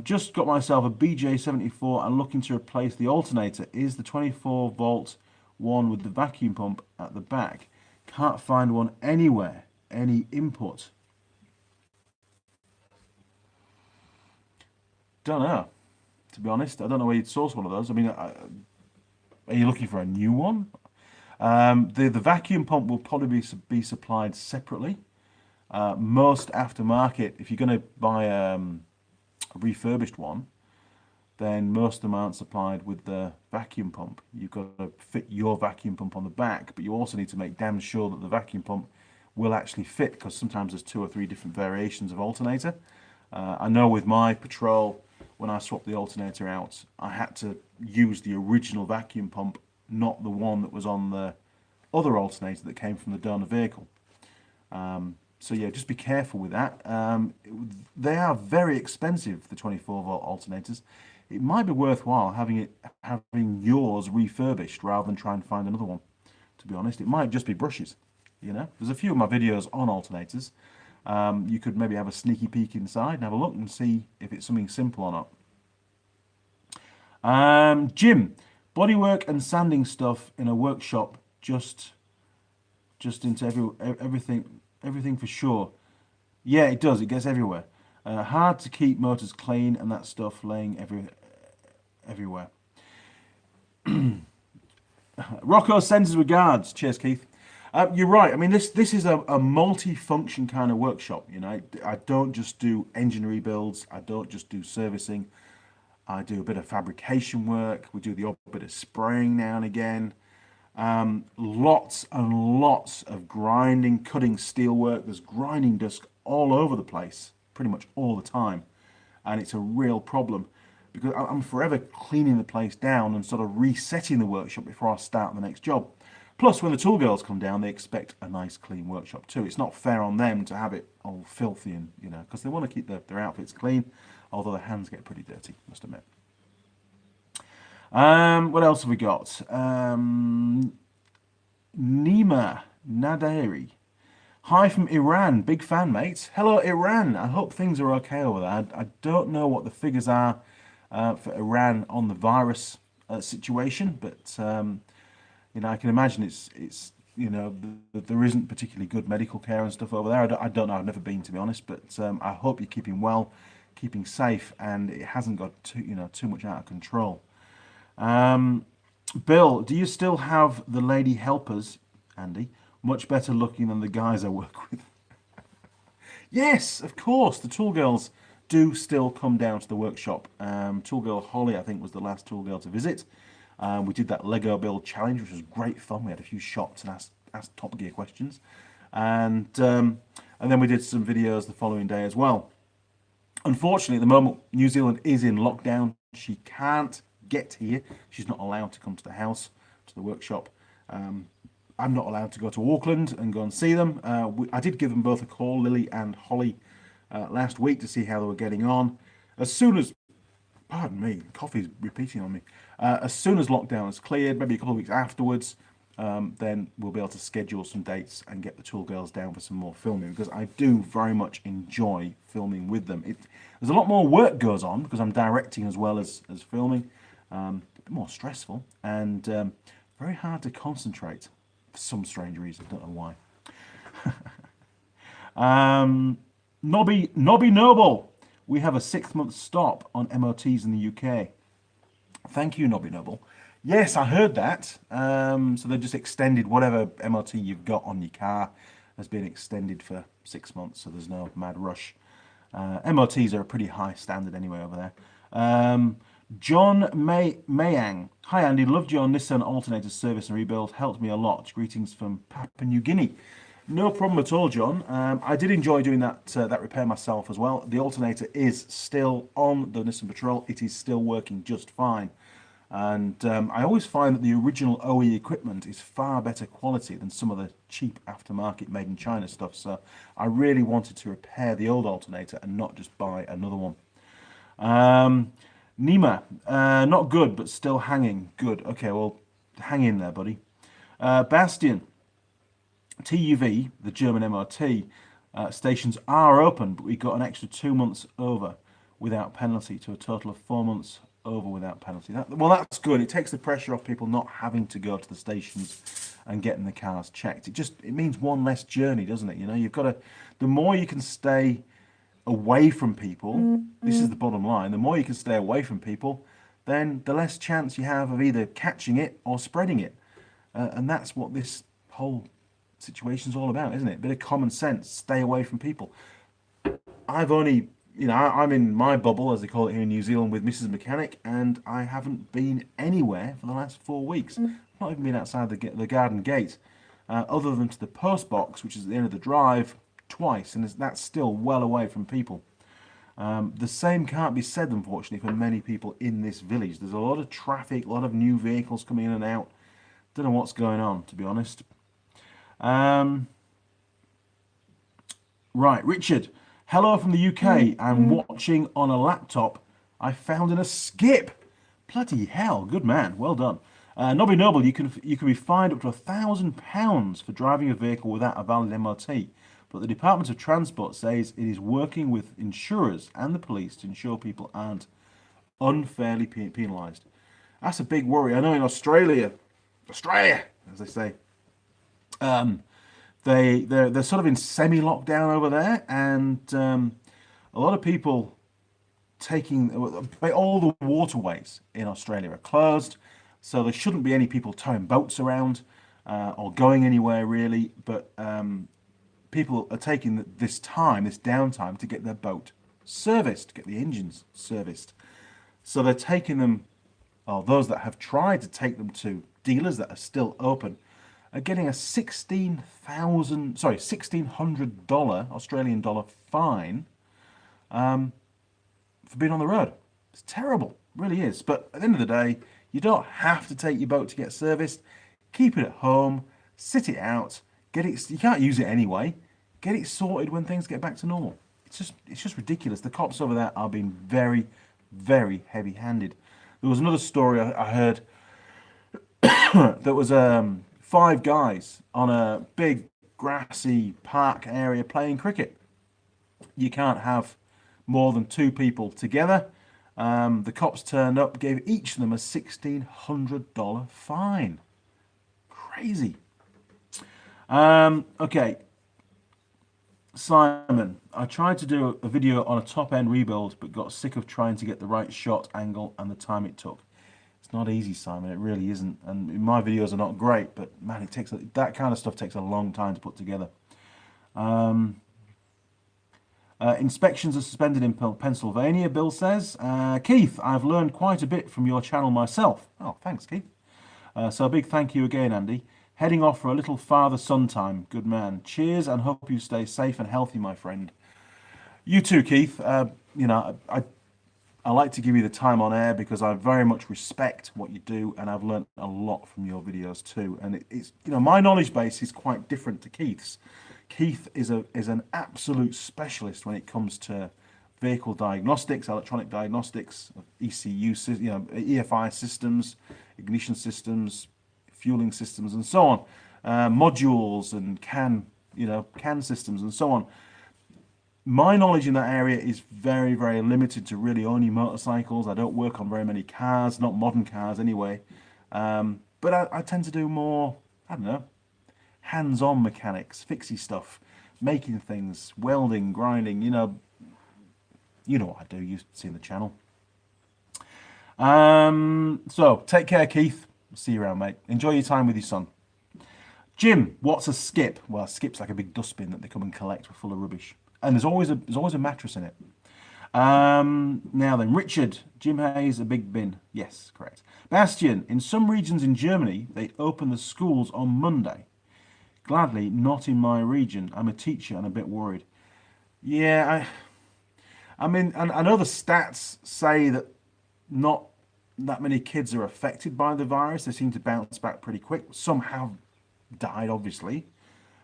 Just got myself a BJ74 and looking to replace the alternator. Is the 24 volt one with the vacuum pump at the back? Can't find one anywhere. Any input? Don't know. To be honest, I don't know where you'd source one of those. I mean, are you looking for a new one? The vacuum pump will probably be supplied separately. Most aftermarket, if you're going to buy a refurbished one, then most of them aren't supplied with the vacuum pump. You've got to fit your vacuum pump on the back, but you also need to make damn sure that the vacuum pump will actually fit, because sometimes there's 2 or 3 different variations of alternator. I know with my Patrol, when I swapped the alternator out, I had to use the original vacuum pump, not the one that was on the other alternator that came from the donor vehicle. So yeah, just be careful with that. They are very expensive, the 24 volt alternators. It might be worthwhile having yours refurbished rather than try and find another one. To be honest, it might just be brushes. There's a few of my videos on alternators. You could maybe have a sneaky peek inside and have a look and see if it's something simple or not. Jim, bodywork and sanding stuff in a workshop just into everything for sure. Yeah, it does. It gets everywhere. Hard to keep motors clean and that stuff laying everywhere. Rocco sends his regards. Cheers, Keith. You're right. I mean, this is a multi-function kind of workshop. I don't just do engine rebuilds. I don't just do servicing. I do a bit of fabrication work. We do the odd bit of spraying now and again. Lots and lots of grinding, cutting steel work. There's grinding dust all over the place, pretty much all the time. And it's a real problem because I'm forever cleaning the place down and sort of resetting the workshop before I start the next job. Plus, when the tool girls come down, they expect a nice clean workshop too. It's not fair on them to have it all filthy and, because they want to keep their outfits clean, although their hands get pretty dirty, must admit. What else have we got? Nima Naderi. Hi from Iran. Big fan, mate. Hello, Iran. I hope things are okay over there. I don't know what the figures are for Iran on the virus situation, but I can imagine it's that there isn't particularly good medical care and stuff over there. I don't know. I've never been, to be honest, but I hope you're keeping well, keeping safe, and it hasn't got too much out of control. Bill, do you still have the lady helpers, Andy? Much better looking than the guys I work with. Yes, of course. The tool girls do still come down to the workshop. Tool girl Holly, I think, was the last tool girl to visit. We did that Lego build challenge, which was great fun. We had a few shots and asked Top Gear questions, and then we did some videos the following day as well. Unfortunately, at the moment, New Zealand is in lockdown. She can't get here. She's not allowed to come to the house, to the workshop. I'm not allowed to go to Auckland and go and see them. I did give them both a call, Lily and Holly, last week to see how they were getting on. As soon as, pardon me, coffee's repeating on me. As soon as lockdown is cleared, maybe a couple of weeks afterwards, then we'll be able to schedule some dates and get the tool girls down for some more filming, because I do very much enjoy filming with them. There's a lot more work goes on because I'm directing as well as filming, a bit more stressful, and very hard to concentrate for some strange reason. Don't know why. Nobby Noble, we have a 6-month stop on MOTs in the UK. Thank you, Nobby Noble. Yes, I heard that. So they've just extended whatever MOT you've got on your car has been extended for 6 months, so there's no mad rush. MOTs are a pretty high standard anyway over there. John Mayang. Hi Andy, loved your Nissan alternator service and rebuild. Helped me a lot. Greetings from Papua New Guinea. No problem at all, John. I did enjoy doing that repair myself as well. The alternator is still on the Nissan Patrol. It is still working just fine. And I always find that the original OE equipment is far better quality than some of the cheap aftermarket made in China stuff. So I really wanted to repair the old alternator and not just buy another one. Nima, not good, but still hanging. Good. Okay, well, hang in there, buddy. Bastian, TUV, the German MOT, stations are open, but we got an extra 2 months over without penalty to a total of 4 months over without penalty. Well, that's good. It takes the pressure off people not having to go to the stations and getting the cars checked. It means one less journey, doesn't it? You know, you've got to, the more you can stay away from people, this is the bottom line, the more you can stay away from people, then the less chance you have of either catching it or spreading it. And that's what this whole situation's all about, isn't it? A bit of common sense, stay away from people. I've only, you know, I'm in my bubble, as they call it here in New Zealand, with Mrs. Mechanic, and I haven't been anywhere for the last 4 weeks. Not even been outside the garden gate, other than to the post box, which is at the end of the drive, twice, and that's still well away from people. The same can't be said, unfortunately, for many people in this village. There's a lot of traffic, a lot of new vehicles coming in and out. Don't know what's going on, to be honest. Right, Richard. Hello from the UK. I'm watching on a laptop I found in a skip. Bloody hell, good man. Well done. Nobby Noble, you can be fined up to £1,000 for driving a vehicle without a valid MOT. But the Department of Transport says it is working with insurers and the police to ensure people aren't unfairly penalised. That's a big worry. I know in Australia, as they say, they're sort of in semi-lockdown over there, and a lot of people all the waterways in Australia are closed, so there shouldn't be any people towing boats around or going anywhere really, but people are taking this downtime to get their boat serviced, get the engines serviced. So they're taking them, or those that have tried to take them to dealers that are still open, are getting a $1,600 Australian dollar fine for being on the road. It's terrible, it really is. But at the end of the day, you don't have to take your boat to get serviced. Keep it at home, sit it out, get it. You can't use it anyway. Get it sorted when things get back to normal. It's just ridiculous. The cops over there are being very, very heavy-handed. There was another story I heard. There was 5 guys on a big grassy park area playing cricket. You can't have more than 2 people together. The cops turned up, gave each of them a $1,600 fine. Crazy. Okay. Simon, I tried to do a video on a top-end rebuild, but got sick of trying to get the right shot angle and the time it took. It's not easy, Simon. It really isn't. And my videos are not great, but man, that kind of stuff takes a long time to put together. Inspections are suspended in Pennsylvania, Bill says. Keith, I've learned quite a bit from your channel myself. Oh, thanks, Keith. So a big thank you again, Andy. Heading off for a little father-son time. Good man. Cheers, and hope you stay safe and healthy, my friend. You too, Keith. You know, I like to give you the time on air because I very much respect what you do, and I've learned a lot from your videos too. And it's, you know, my knowledge base is quite different to Keith's. Keith is an absolute specialist when it comes to vehicle diagnostics, electronic diagnostics, ECU, EFI systems, ignition systems, fueling systems, and so on, modules and CAN systems, and so on. My knowledge in that area is very, very limited to really only motorcycles. I don't work on very many cars, not modern cars anyway. But I tend to do more, I don't know, hands-on mechanics, fixie stuff, making things, welding, grinding, you know what I do, you've seen the channel. So take care, Keith. See you around, mate. Enjoy your time with your son. Jim, what's a skip? Well, a skip's like a big dustbin that they come and collect full of rubbish. And there's always a mattress in it. Now then, Richard, Jim Hayes, a big bin. Yes, correct. Bastian, in some regions in Germany, they open the schools on Monday. Gladly, not in my region. I'm a teacher and a bit worried. Yeah, I mean, and I know the stats say that not that many kids are affected by the virus. They seem to bounce back pretty quick. Some have died, obviously,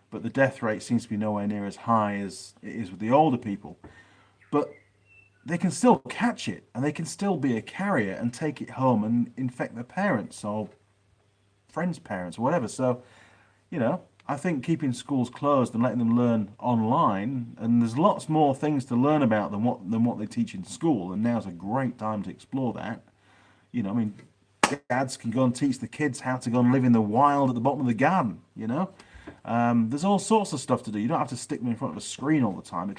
but the death rate seems to be nowhere near as high as it is with the older people. But they can still catch it, and they can still be a carrier and take it home and infect their parents or friends' parents or whatever. So, you know, I think keeping schools closed and letting them learn online, and there's lots more things to learn about than what they teach in school, and now's a great time to explore that. You know, I mean, dads can go and teach the kids how to go and live in the wild at the bottom of the garden, you know. There's all sorts of stuff to do. You don't have to stick them in front of a screen all the time.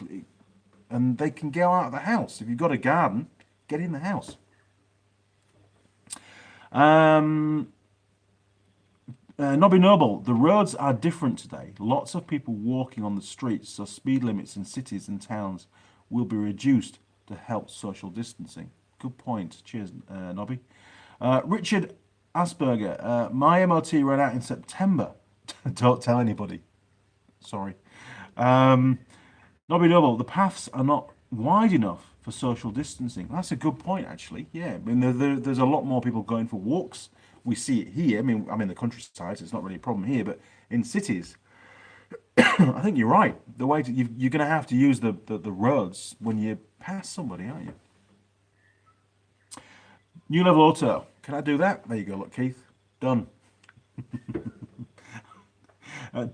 And they can go out of the house. If you've got a garden, get in the house. Nobby Noble, the roads are different today. Lots of people walking on the streets, so speed limits in cities and towns will be reduced to help social distancing. Good point. Cheers, Nobby. Richard Asperger, my MOT ran out in September. Don't tell anybody. Sorry. Nobby Noble, the paths are not wide enough for social distancing. That's a good point, actually. Yeah, I mean, there's a lot more people going for walks. We see it here. I mean, I'm in the countryside, so it's not really a problem here. But in cities, I think you're right. The way you're going to have to use the roads when you pass somebody, aren't you? New Level Auto. Can I do that? There you go. Look, Keith. Done.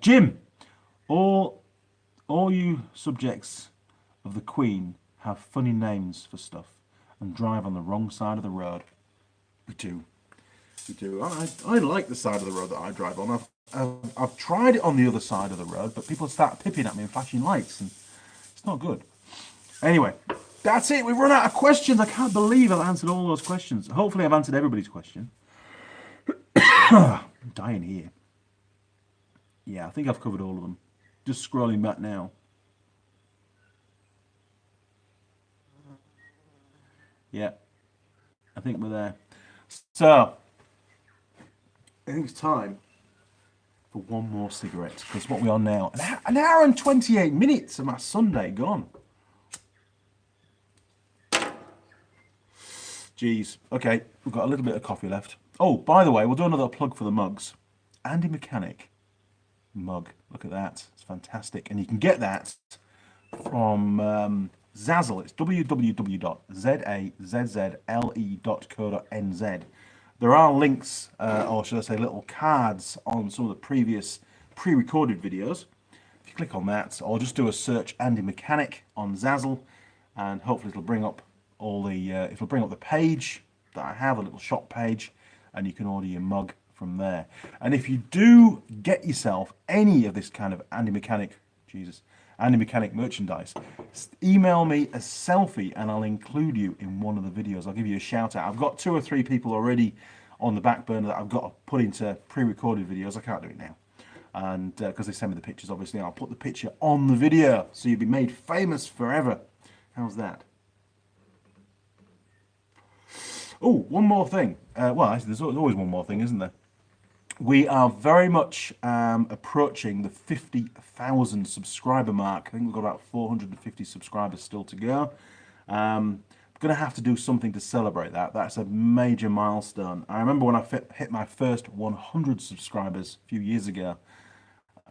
Jim, all you subjects of the Queen have funny names for stuff and drive on the wrong side of the road. We do. We do. I like the side of the road that I drive on. I've tried it on the other side of the road, but people start pipping at me and flashing lights, and it's not good. Anyway, that's it. We've run out of questions. I can't believe I've answered all those questions. Hopefully I've answered everybody's question. I'm dying here. Yeah, I think I've covered all of them. Just scrolling back now. Yeah, I think we're there. So, I think it's time for one more cigarette, because what we are now, an hour and 28 minutes of my Sunday gone. Jeez. Okay, we've got a little bit of coffee left. Oh, by the way, we'll do another plug for the mugs. Andy Mechanic mug. Look at that. It's fantastic. And you can get that from Zazzle. It's www.zazzle.co.nz. There are links, or should I say little cards, on some of the previous pre-recorded videos. If you click on that, or just do a search Andy Mechanic on Zazzle, and hopefully it'll bring up it'll bring up the page that I have, a little shop page, and you can order your mug from there. And if you do get yourself any of this kind of Andy Mechanic merchandise, email me a selfie and I'll include you in one of the videos. I'll give you a shout out. I've got 2 or 3 people already on the back burner that I've got to put into pre-recorded videos. I can't do it now, and because they send me the pictures, obviously I'll put the picture on the video, so you'll be made famous forever. How's that? Oh, one more thing. Well, actually, there's always one more thing, isn't there? We are very much approaching the 50,000 subscriber mark. I think we've got about 450 subscribers still to go. I'm going to have to do something to celebrate that. That's a major milestone. I remember when I hit my first 100 subscribers a few years ago.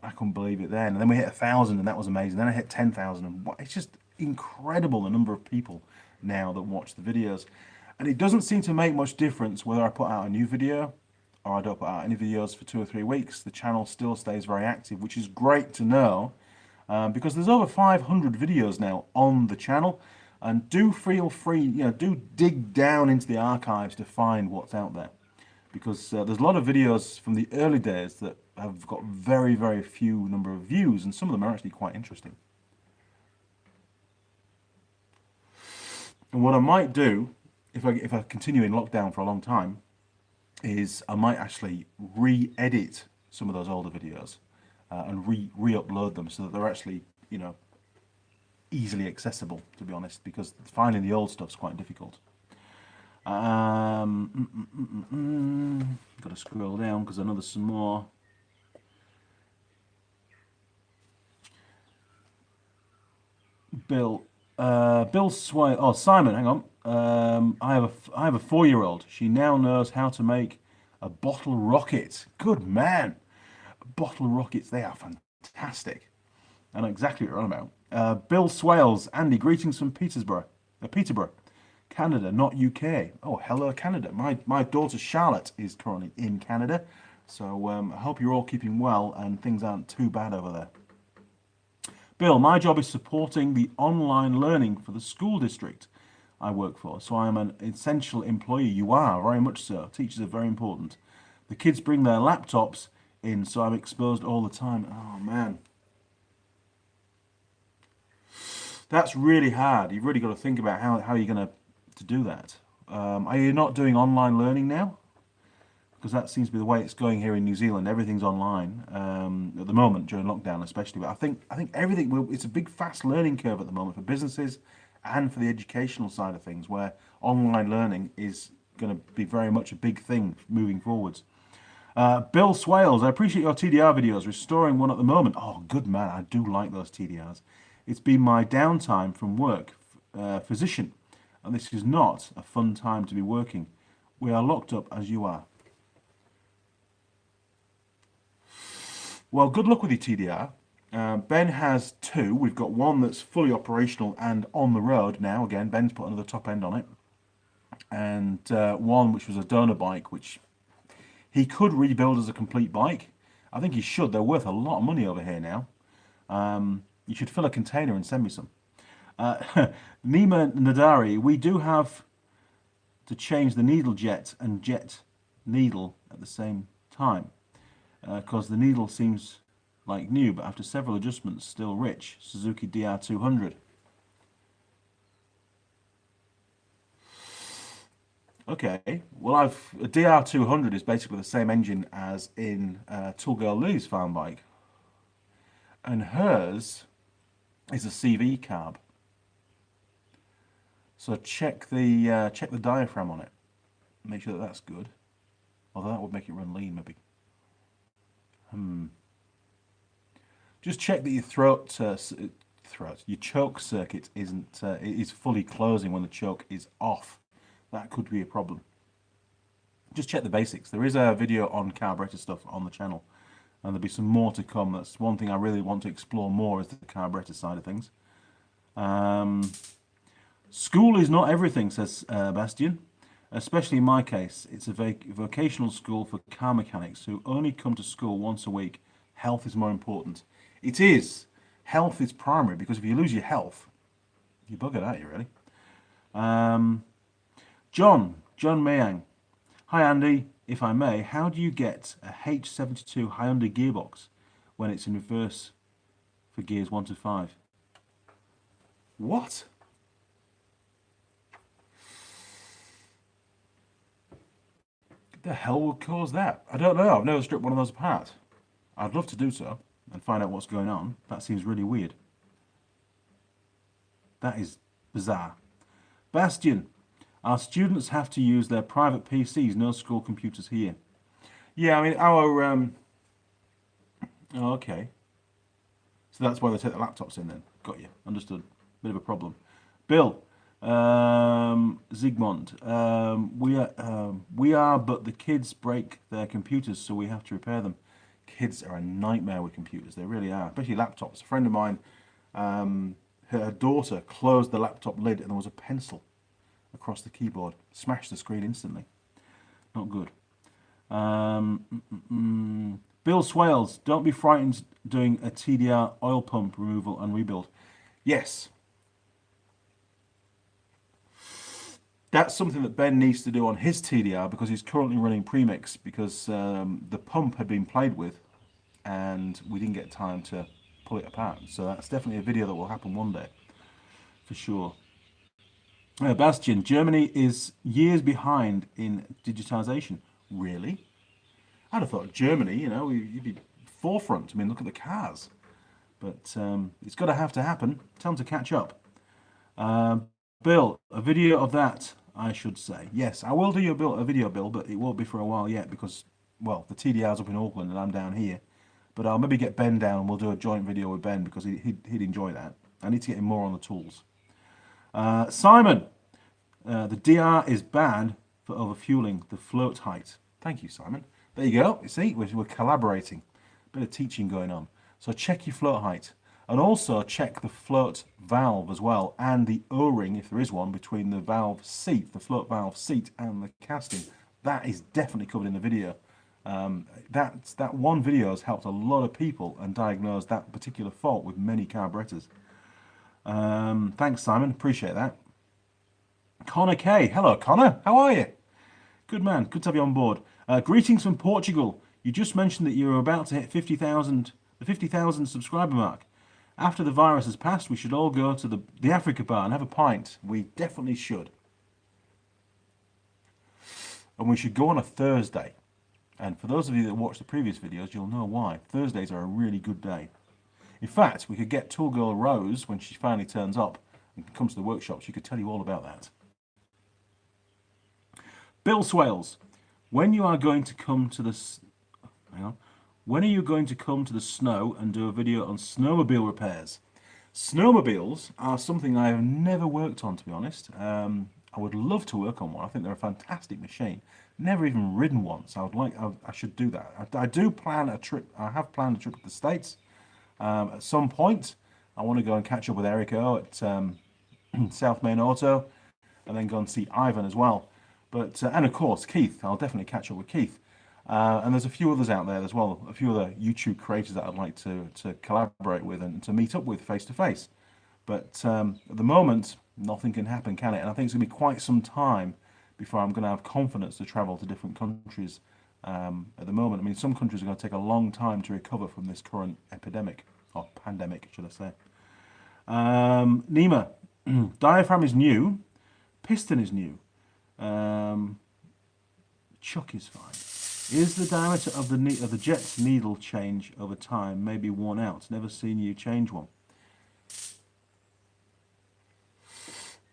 I couldn't believe it then. And then we hit 1,000, and that was amazing. Then I hit 10,000, and it's just incredible the number of people now that watch the videos. And it doesn't seem to make much difference whether I put out a new video or I don't put out any videos for 2 or 3 weeks. The channel still stays very active, which is great to know, because there's over 500 videos now on the channel. And do feel free, do dig down into the archives to find what's out there. Because there's a lot of videos from the early days that have got very, very few number of views, and some of them are actually quite interesting. And what I might do, if I continue in lockdown for a long time, is I might actually re-edit some of those older videos and re-upload them so that they're actually, easily accessible, to be honest, because finding the old stuff's quite difficult. Got to scroll down because I know there's some more. Simon, hang on. I have a 4-year-old. She now knows how to make a bottle rocket. Good man. Bottle rockets, they are fantastic. I know exactly what you're on about. Bill Swales, Andy, greetings from Peterborough, Canada, not UK. Oh, hello, Canada. My daughter Charlotte is currently in Canada, so I hope you're all keeping well and things aren't too bad over there. Bill, my job is supporting the online learning for the school district I work for, so I'm an essential employee. You are, very much so. Teachers are very important. The kids bring their laptops in, so I'm exposed all the time. Oh, man. That's really hard. You've really got to think about how you're going to do that. Are you not doing online learning now? Because that seems to be the way it's going here in New Zealand. Everything's online at the moment during lockdown, especially. But I think everything. It's a big, fast learning curve at the moment for businesses and for the educational side of things, where online learning is going to be very much a big thing moving forwards. Bill Swales, I appreciate your TDR videos. Restoring one at the moment. Oh, good man. I do like those TDRs. It's been my downtime from work, physician, and this is not a fun time to be working. We are locked up as you are. Well, good luck with your TDR. Ben has 2. We've got one that's fully operational and on the road now. Again, Ben's put another top end on it. And one which was a donor bike, which he could rebuild as a complete bike. I think he should. They're worth a lot of money over here now. You should fill a container and send me some. Nima Nadari, we do have to change the needle jet and jet needle at the same time, because the needle seems like new, but after several adjustments, still rich. Suzuki DR200. Okay, well, a DR200 is basically the same engine as in Tool Girl Lee's farm bike, and hers is a CV carb. So check the diaphragm on it. Make sure that that's good. Although that would make it run lean, maybe. Just check that your your choke circuit is fully closing when the choke is off. That could be a problem. Just check the basics. There is a video on carburetor stuff on the channel, and there'll be some more to come. That's one thing I really want to explore more, is the carburetor side of things. School is not everything, says Bastian. Especially in my case, it's a vocational school for car mechanics who only come to school once a week. Health is more important. It is. Health is primary, because if you lose your health, you're buggered, aren't you, really? John Mayang. Hi Andy, if I may, how do you get a H72 Hyundai gearbox when it's in reverse for gears 1 to 5? What? The hell would cause that? I don't know. I've never stripped one of those apart. I'd love to do so and find out what's going on. That seems really weird. That is bizarre. Bastian, our students have to use their private PCs, no school computers here. Yeah, I mean, our... Oh, okay. So that's why they take the laptops in then. Got you. Understood. Bit of a problem. Bill, Zygmunt, we are, but the kids break their computers, so we have to repair them. Kids are a nightmare with computers. They really are, especially laptops. A friend of mine her daughter closed the laptop lid and there was a pencil across the keyboard. Smashed the screen instantly. Not good. Bill Swales, don't be frightened doing a TDR oil pump removal and rebuild. Yes. That's something that Ben needs to do on his TDR because he's currently running premix because the pump had been played with and we didn't get time to pull it apart. So that's definitely a video that will happen one day, for sure. Bastian, Germany is years behind in digitization. Really? I'd have thought Germany, you know, you'd be forefront. I mean, look at the cars. But it's got to happen. Tell them to catch up. Bill, a video of that, I should say. Yes, I will do a video, Bill, but it won't be for a while yet because, well, the TDR's up in Auckland and I'm down here. But I'll maybe get Ben down and we'll do a joint video with Ben because he'd enjoy that. I need to get him more on the tools. Simon, the DR is bad for overfueling the float height. Thank you, Simon. There you go. You see, we're collaborating. Bit of teaching going on. So check your float height. And also check the float valve as well, and the O-ring, if there is one, between the valve seat, the float valve seat, and the casting. That is definitely covered in the video. That one video has helped a lot of people and diagnosed that particular fault with many carburetors. Thanks, Simon. Appreciate that. Connor K. Hello, Connor. How are you? Good man. Good to have you on board. Greetings from Portugal. You just mentioned that you were about to hit 50,000, the 50,000 subscriber mark. After the virus has passed, we should all go to the Africa bar and have a pint. We definitely should. And we should go on a Thursday. And for those of you that watched the previous videos, you'll know why. Thursdays are a really good day. In fact, we could get Tool Girl Rose, when she finally turns up and comes to the workshop, she could tell you all about that. Bill Swales, when you are going to come to the... Hang on. When are you going to come to the snow and do a video on snowmobile repairs? Snowmobiles are something I have never worked on, to be honest. I would love to work on one. I think they're a fantastic machine. Never even ridden one, so I should do that. I do plan a trip. I have planned a trip to the States. At some point, I want to go and catch up with Eric O at South Main Auto, and then go and see Ivan as well. But and of course Keith. I'll definitely catch up with Keith. And there's a few others out there as well, a few other YouTube creators that I'd like to collaborate with and to meet up with face to face. But at the moment, nothing can happen, can it? And I think it's going to be quite some time before I'm going to have confidence to travel to different countries. At the moment, I mean, some countries are going to take a long time to recover from this current epidemic, or pandemic, should I say. Nima, diaphragm is new, piston is new, chuck is fine. Is the diameter of the jet's needle change over time maybe worn out? Never seen you change one.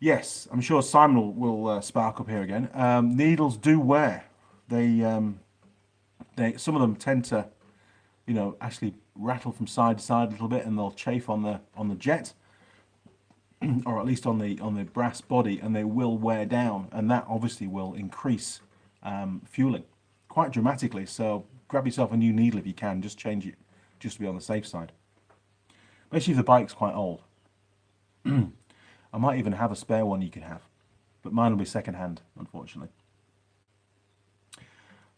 Yes, I'm sure Simon will spark up here again. Needles do wear. They some of them tend to, you know, actually rattle from side to side a little bit, and they'll chafe on the jet, or at least on the brass body, and they will wear down, and that obviously will increase fueling quite dramatically. So grab yourself a new needle if you can. Just change it, just to be on the safe side. Especially if the bike's quite old. I might even have a spare one you can have, but mine will be second hand, unfortunately.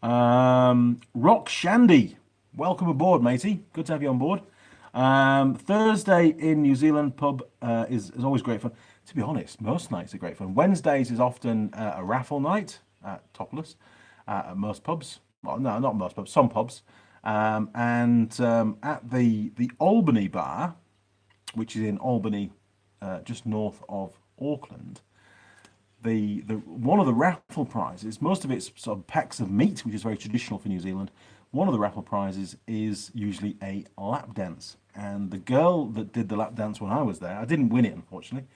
Rock Shandy, welcome aboard, matey. Good to have you on board. Thursday in New Zealand pub is always great fun. To be honest, most nights are great fun. Wednesdays is often a raffle night at Topless at most pubs. Well, no, not most pubs, some pubs. And at the Albany bar, which is in Albany, just north of Auckland, the one of the raffle prizes, most of it's sort of packs of meat, which is very traditional for New Zealand. One of the raffle prizes is usually a lap dance, and the girl that did the lap dance when I was there, I didn't win it, unfortunately.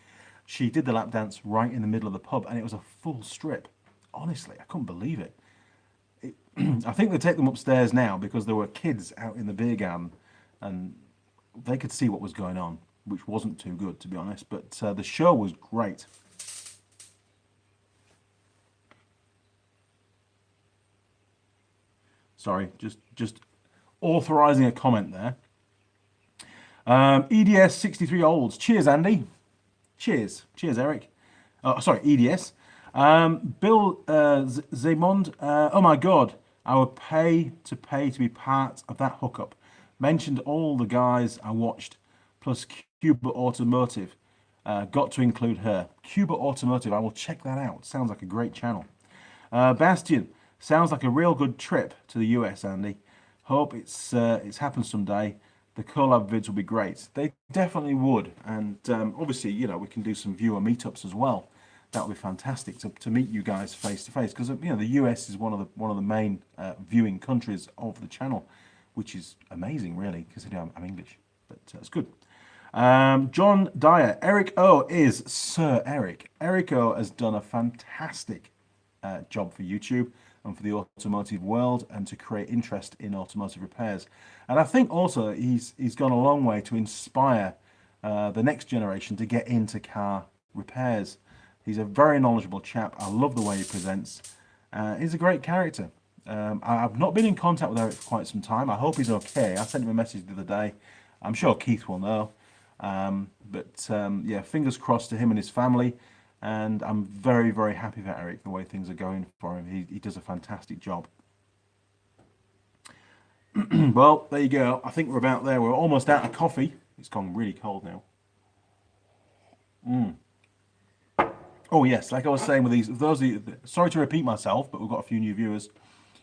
She did the lap dance right in the middle of the pub, and it was a full strip. Honestly, I couldn't believe it. I think they take them upstairs now because there were kids out in the beer garden, and they could see what was going on, which wasn't too good, to be honest. But the show was great. Sorry, just authorizing a comment there. EDS 63 olds. Cheers, Andy. Cheers. Cheers, Eric. Oh, sorry, EDS. Bill Zaymond. Oh my God. I would pay to be part of that hookup. Mentioned all the guys I watched, plus Cuba Automotive. Got to include her. Cuba Automotive. I will check that out. Sounds like a great channel. Bastian. Sounds like a real good trip to the US, Andy. Hope it's happened someday. The collab vids will be great. They definitely would, and obviously, you know, we can do some viewer meetups as well. That would be fantastic to meet you guys face to face, because you know the US is one of the main viewing countries of the channel, which is amazing, really, considering I'm English. But it's good. John Dyer, Eric O is Sir Eric. Eric O has done a fantastic job for YouTube and for the automotive world, and to create interest in automotive repairs. And I think also he's gone a long way to inspire the next generation to get into car repairs. He's a very knowledgeable chap. I love the way he presents. He's a great character. I've not been in contact with Eric for quite some time. I hope he's okay. I sent him a message the other day. I'm sure Keith will know. Yeah, fingers crossed to him and his family. And I'm very, very happy for Eric, the way things are going for him. He does a fantastic job. Well, there you go. I think we're about there. We're almost out of coffee. It's gone really cold now. Oh yes, like I was saying with these, those of you, sorry to repeat myself, but we've got a few new viewers.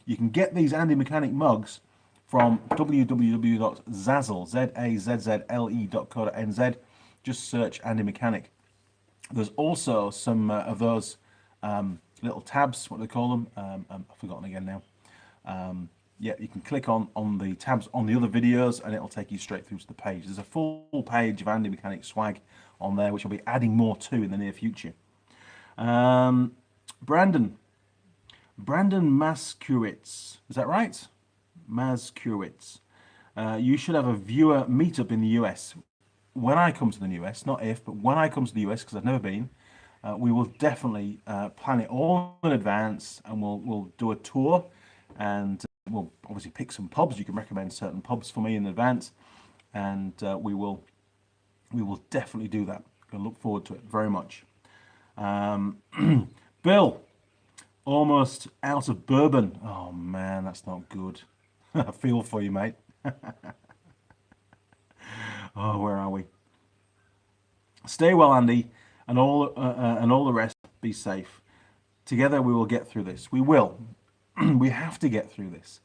You can get these Andy Mechanic mugs from www.zazzle.co.nz. Just search Andy Mechanic. There's also some of those little tabs, what they call them. I've forgotten again now. Yeah, you can click on the tabs on the other videos, and it'll take you straight through to the page. There's a full page of Andy Mechanic swag on there, which I'll be adding more to in the near future. Brandon Maskewitz, is that right? Maskewitz. You should have a viewer meetup in the US. When I come to the US, not if, but when I come to the US, because I've never been, we will definitely plan it all in advance, and we'll do a tour, and we'll obviously pick some pubs. You can recommend certain pubs for me in advance, and we will definitely do that. I look forward to it very much. Bill, almost out of bourbon. Oh man, that's not good. I feel for you, mate. Oh, where are we? Stay well, Andy, and all the rest. Be safe. Together, we will get through this. We will. We have to get through this,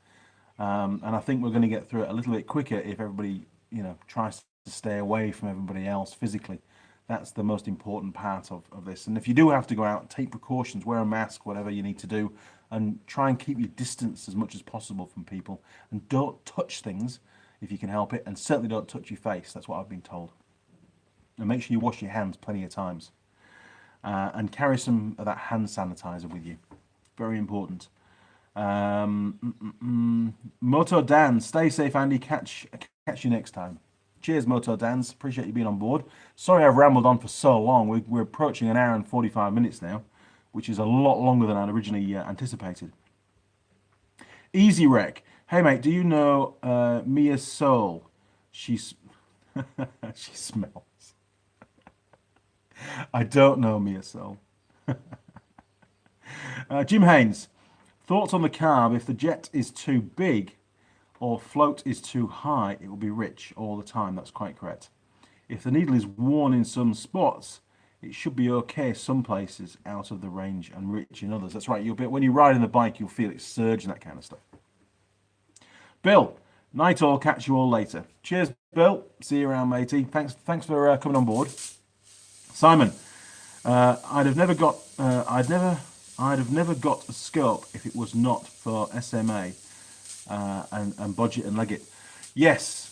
and I think we're going to get through it a little bit quicker if everybody, you know, tries to stay away from everybody else physically. That's the most important part of this. And if you do have to go out, take precautions, wear a mask, whatever you need to do, and try and keep your distance as much as possible from people. And don't touch things if you can help it, and certainly don't touch your face. That's what I've been told. And make sure you wash your hands plenty of times. And carry some of that hand sanitizer with you. Very important. Moto Dan, stay safe, Andy. Catch you next time. Cheers, Moto Dans. Appreciate you being on board. Sorry I've rambled on for so long. We're approaching an hour and 45 minutes now, which is a lot longer than I'd originally anticipated. Easy Wreck. Hey, mate, do you know Mia Soul? She smells. I don't know Mia Soul. Jim Haynes. Thoughts on the carb? If the jet is too big or float is too high, it will be rich all the time. That's quite correct. If the needle is worn in some spots, it should be okay some places, out of the range, and rich in others. That's right. When you ride on the bike, you'll feel it surge and that kind of stuff. Bill, night all. Catch you all later. Cheers, Bill. See you around, matey. Thanks for coming on board. Simon, I'd have never got a scope if it was not for SMA. And budget and leg it. Yes,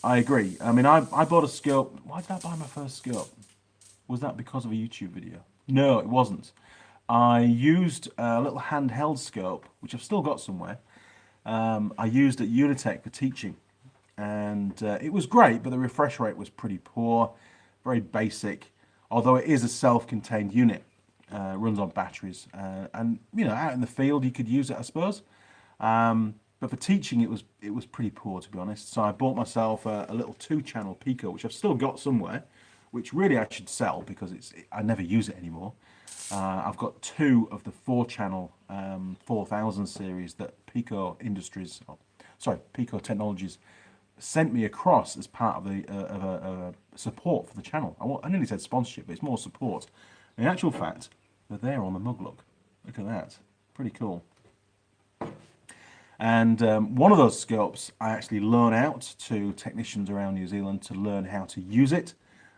I agree. I mean, I bought a scope. Why did I buy my first scope? Was that because of a YouTube video? No, it wasn't. I used a little handheld scope, which I've still got somewhere. I used at Unitech for teaching, and it was great, but the refresh rate was pretty poor, very basic. Although it is a self-contained unit, runs on batteries, and you know, out in the field you could use it, I suppose. But for teaching, it was pretty poor, to be honest. So I bought myself a little 2-channel Pico, which I've still got somewhere, which really I should sell because I never use it anymore. I've got 2 of the 4-channel 4000 series that Pico Technologies sent me across as part of the support for the channel. I nearly said sponsorship, but it's more support. In actual fact, they're there on the mug. Look at that, pretty cool. And one of those scopes I actually loan out to technicians around New Zealand to learn how to use it.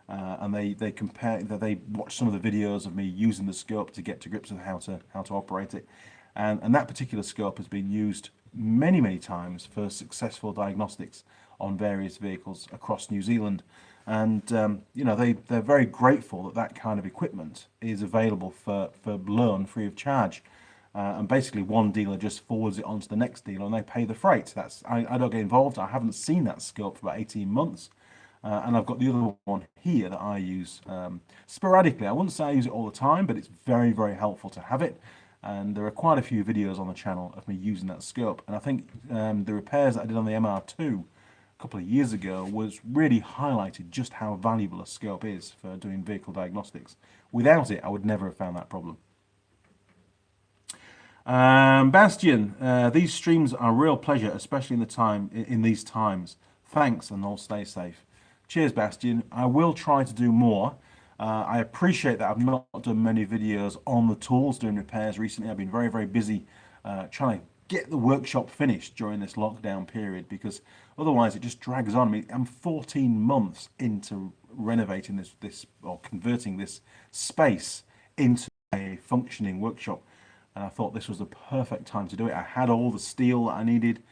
And they watch some of the videos of me using the scope to get to grips with how to operate it. And that particular scope has been used many times for successful diagnostics on various vehicles across New Zealand. And they're very grateful that kind of equipment is available for loan free of charge. And basically one dealer just forwards it on to the next dealer and they pay the freight. I don't get involved. I haven't seen that scope for about 18 months. And I've got the other one here that I use sporadically. I wouldn't say I use it all the time, but it's very helpful to have it. And there are quite a few videos on the channel of me using that scope. And I think the repairs that I did on the MR2 a couple of years ago was really highlighted just how valuable a scope is for doing vehicle diagnostics. Without it, I would never have found that problem. Bastian, these streams are a real pleasure, especially in these times. Thanks, and all stay safe. Cheers, Bastian. I will try to do more. I appreciate that I've not done many videos on the tools doing repairs recently. I've been very busy trying to get the workshop finished during this lockdown period, because otherwise it just drags on. I mean, I'm 14 months into renovating this or converting this space into a functioning workshop. And I thought this was the perfect time to do it. I had all the steel that I needed.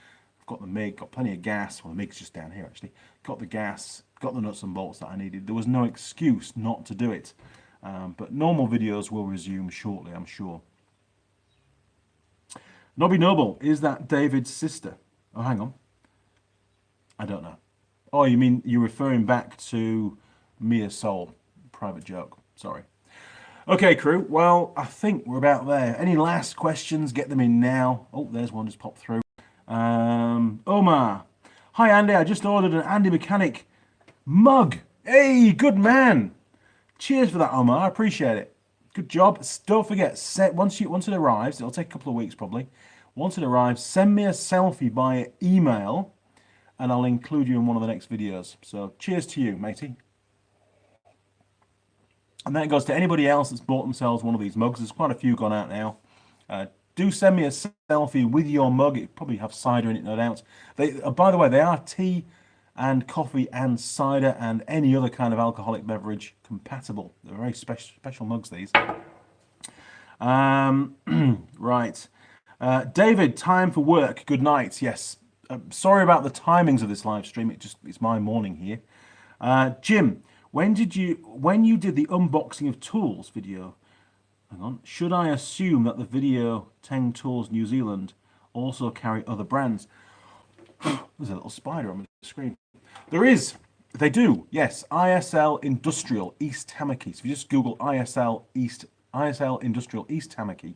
I've got the MIG, got plenty of gas. Well, the MIG's just down here, actually. Got the gas, got the nuts and bolts that I needed. There was no excuse not to do it. But normal videos will resume shortly, I'm sure. Nobby Noble, is that David's sister? Oh, hang on. I don't know. Oh, you mean you're referring back to Mia Soul. Private joke. Sorry. Okay, crew. Well, I think we're about there. Any last questions? Get them in now. Oh, there's one just popped through. Omar. Hi, Andy. I just ordered an Andy Mechanic mug. Hey, good man. Cheers for that, Omar. I appreciate it. Good job. Don't forget, once it arrives, it'll take a couple of weeks probably. Once it arrives, send me a selfie by email, and I'll include you in one of the next videos. So, cheers to you, matey. And that goes to anybody else that's bought themselves one of these mugs. There's quite a few gone out now. Do send me a selfie with your mug. It probably have cider in it, no doubt. By the way, they are tea and coffee and cider and any other kind of alcoholic beverage compatible. They're very special mugs, these. Right. David, time for work. Good night. Yes. Sorry about the timings of this live stream. It's my morning here. Jim, when you did the unboxing of tools video, hang on, should I assume that the video Teng Tools New Zealand also carry other brands? There's a little spider on the screen. There is. They do. Yes. ISL Industrial East Tamaki. So if you just Google ISL Industrial East Tamaki,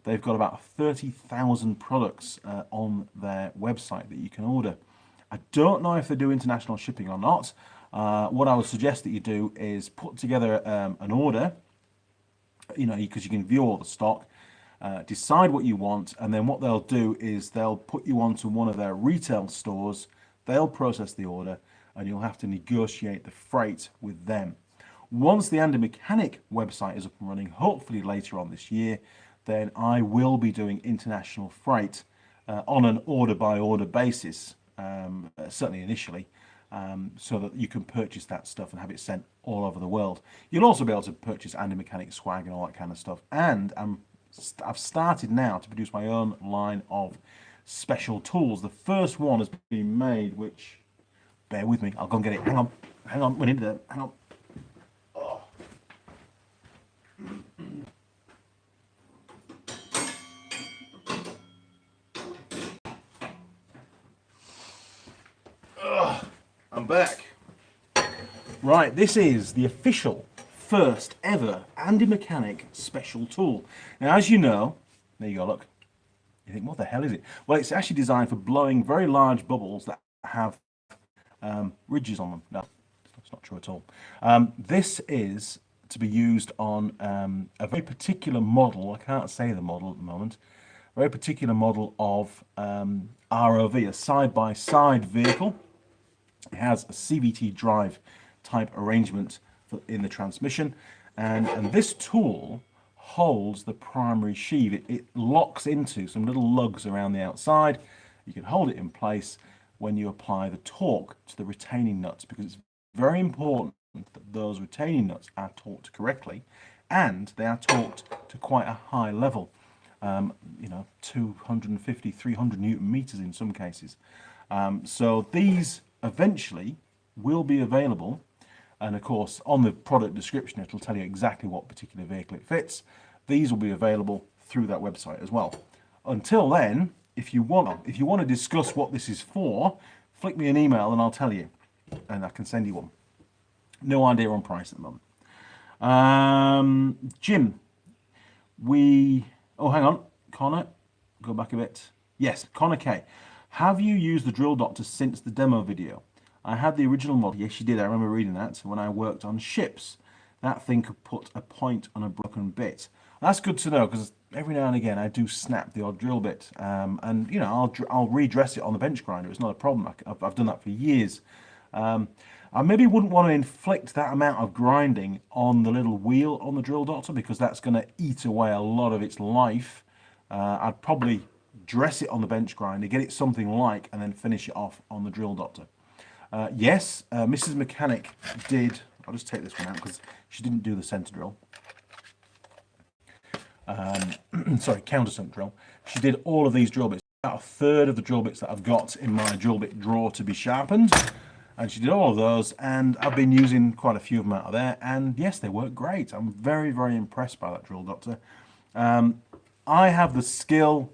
they've got about 30,000 products on their website that you can order. I don't know if they do international shipping or not. What I would suggest that you do is put together an order, because you can view all the stock, decide what you want, and then what they'll do is they'll put you onto one of their retail stores, they'll process the order, and you'll have to negotiate the freight with them. Once the Andy Mechanic website is up and running, hopefully later on this year, then I will be doing international freight on an order-by-order basis, certainly initially. So that you can purchase that stuff and have it sent all over the world. You'll also be able to purchase Andy Mechanic swag and all that kind of stuff. And I've started now to produce my own line of special tools. The first one has been made, which, bear with me, I'll go and get it. Hang on, we need to, hang on. Oh. I'm back. Right, this is the official first ever Andy Mechanic special tool. Now, as you know, there you go, look. You think, what the hell is it? Well, it's actually designed for blowing very large bubbles that have ridges on them. No, that's not true at all. This is to be used on a very particular model. I can't say the model at the moment. A very particular model of ROV, a side-by-side vehicle. It has a CVT drive type arrangement in the transmission, and this tool holds the primary sheave. It locks into some little lugs around the outside. You can hold it in place when you apply the torque to the retaining nuts, because it's very important that those retaining nuts are torqued correctly, and they are torqued to quite a high level, 250, 300 Newton meters in some cases. So these eventually will be available, and of course on the product description it'll tell you exactly what particular vehicle it fits. These will be available through that website as well. Until then, if you want to discuss what this is for, flick me an email and I'll tell you, and I can send you one. No idea on price at the moment. Jim, hang on, Connor, go back a bit. Yes, Connor K. Have you used the drill doctor since the demo video? I had the original model. Yes, you did. I remember reading that when I worked on ships. That thing could put a point on a broken bit. That's good to know, because every now and again I do snap the odd drill bit, and I'll redress it on the bench grinder. It's not a problem. I've done that for years. I maybe wouldn't want to inflict that amount of grinding on the little wheel on the drill doctor, because that's going to eat away a lot of its life. I'd probably dress it on the bench grinder, get it something like, and then finish it off on the drill doctor. Yes, Mrs. Mechanic did. I'll just take this one out because she didn't do the center drill. Sorry, countersunk drill. She did all of these drill bits. About a third of the drill bits that I've got in my drill bit drawer to be sharpened, and she did all of those, and I've been using quite a few of them out of there, and yes, they work great. I'm very, very impressed by that drill doctor. I have the skill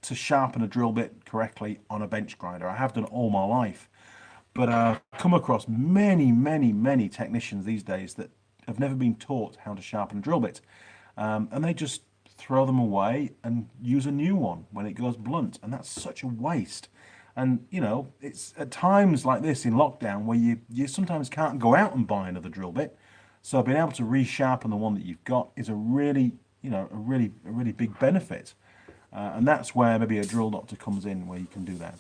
to sharpen a drill bit correctly on a bench grinder. I have done all my life, but I've come across many, many, many technicians these days that have never been taught how to sharpen a drill bit, and they just throw them away and use a new one when it goes blunt, and that's such a waste. And it's at times like this in lockdown where you sometimes can't go out and buy another drill bit, so being able to resharpen the one that you've got is a really big benefit, and that's where maybe a drill doctor comes in, where you can do that.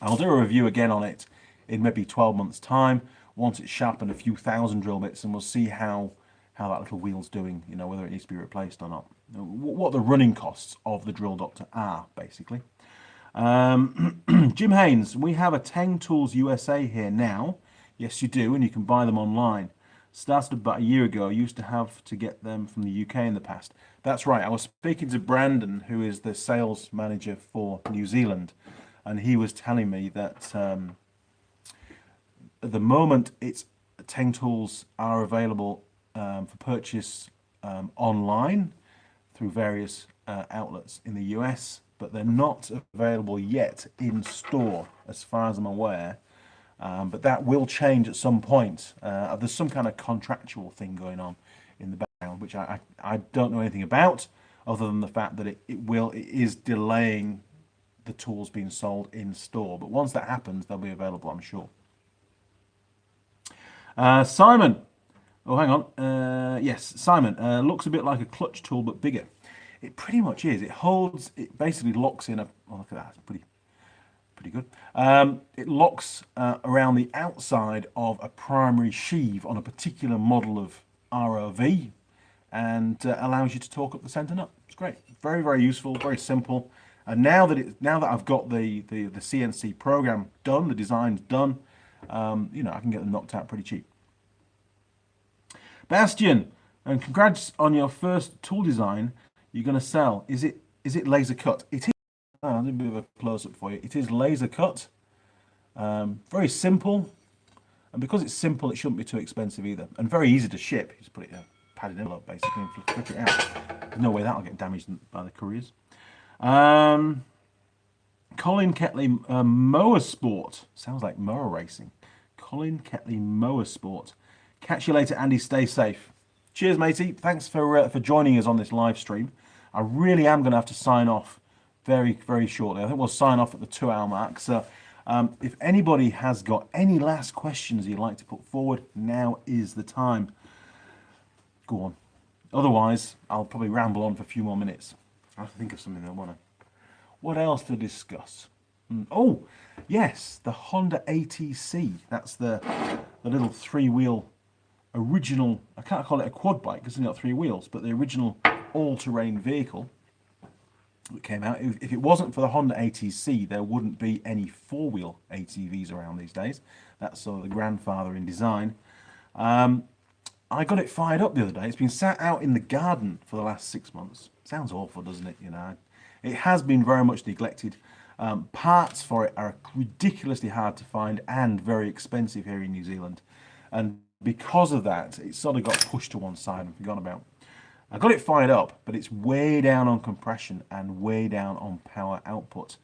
I'll do a review again on it in maybe 12 months time once it's sharpened a few thousand drill bits, and we'll see how that little wheel's doing, whether it needs to be replaced or not, what the running costs of the drill doctor are, basically. Jim Haynes, we have a Teng Tools USA here now. Yes, you do, and you can buy them online. Started about a year ago. I used to have to get them from the UK in the past. That's right. I was speaking to Brandon, who is the sales manager for New Zealand, and he was telling me that at the moment Teng Tools are available for purchase online through various outlets in the US, but they're not available yet in store as far as I'm aware. But that will change at some point. There's some kind of contractual thing going on in the background, which I don't know anything about, other than the fact that it is delaying the tools being sold in store. But once that happens, they'll be available, I'm sure. Simon. Oh, hang on. Yes, Simon. Looks a bit like a clutch tool, but bigger. It pretty much is. It basically locks in a... Oh, look at that. It's pretty good. It locks around the outside of a primary sheave on a particular model of ROV, and allows you to torque up the center nut. It's great. Very, very useful, very simple. And now that I've got the CNC program done, the design's done, I can get them knocked out pretty cheap. Bastian, and congrats on your first tool design you're going to sell. Is it laser cut? It is. I'll do a bit of a close-up for you. It is laser cut. Very simple, and because it's simple, it shouldn't be too expensive either, and very easy to ship. You just put it in a padded envelope basically and flip it out. There's no way that'll get damaged by the couriers. Colin Ketley, Mower Sport. Sounds like mower racing. Colin Ketley, Mower Sport. Catch you later, Andy. Stay safe. Cheers, matey. Thanks for joining us on this live stream. I really am going to have to sign off very, very shortly. I think we'll sign off at the 2-hour mark. So if anybody has got any last questions you'd like to put forward, now is the time. Go on. Otherwise, I'll probably ramble on for a few more minutes. I have to think of something I want to. What else to discuss? Oh, yes, the Honda ATC. That's the little 3-wheel original. I can't call it a quad bike because it's got 3 wheels, but the original all-terrain vehicle that came out. If it wasn't for the Honda ATC, there wouldn't be any 4-wheel ATVs around these days. That's sort of the grandfather in design. I got it fired up the other day. It's been sat out in the garden for the last 6 months. Sounds awful, doesn't it? You know, it has been very much neglected. Parts for it are ridiculously hard to find and very expensive here in New Zealand. And because of that, it sort of got pushed to one side and forgotten about. I got it fired up, but it's way down on compression and way down on power output.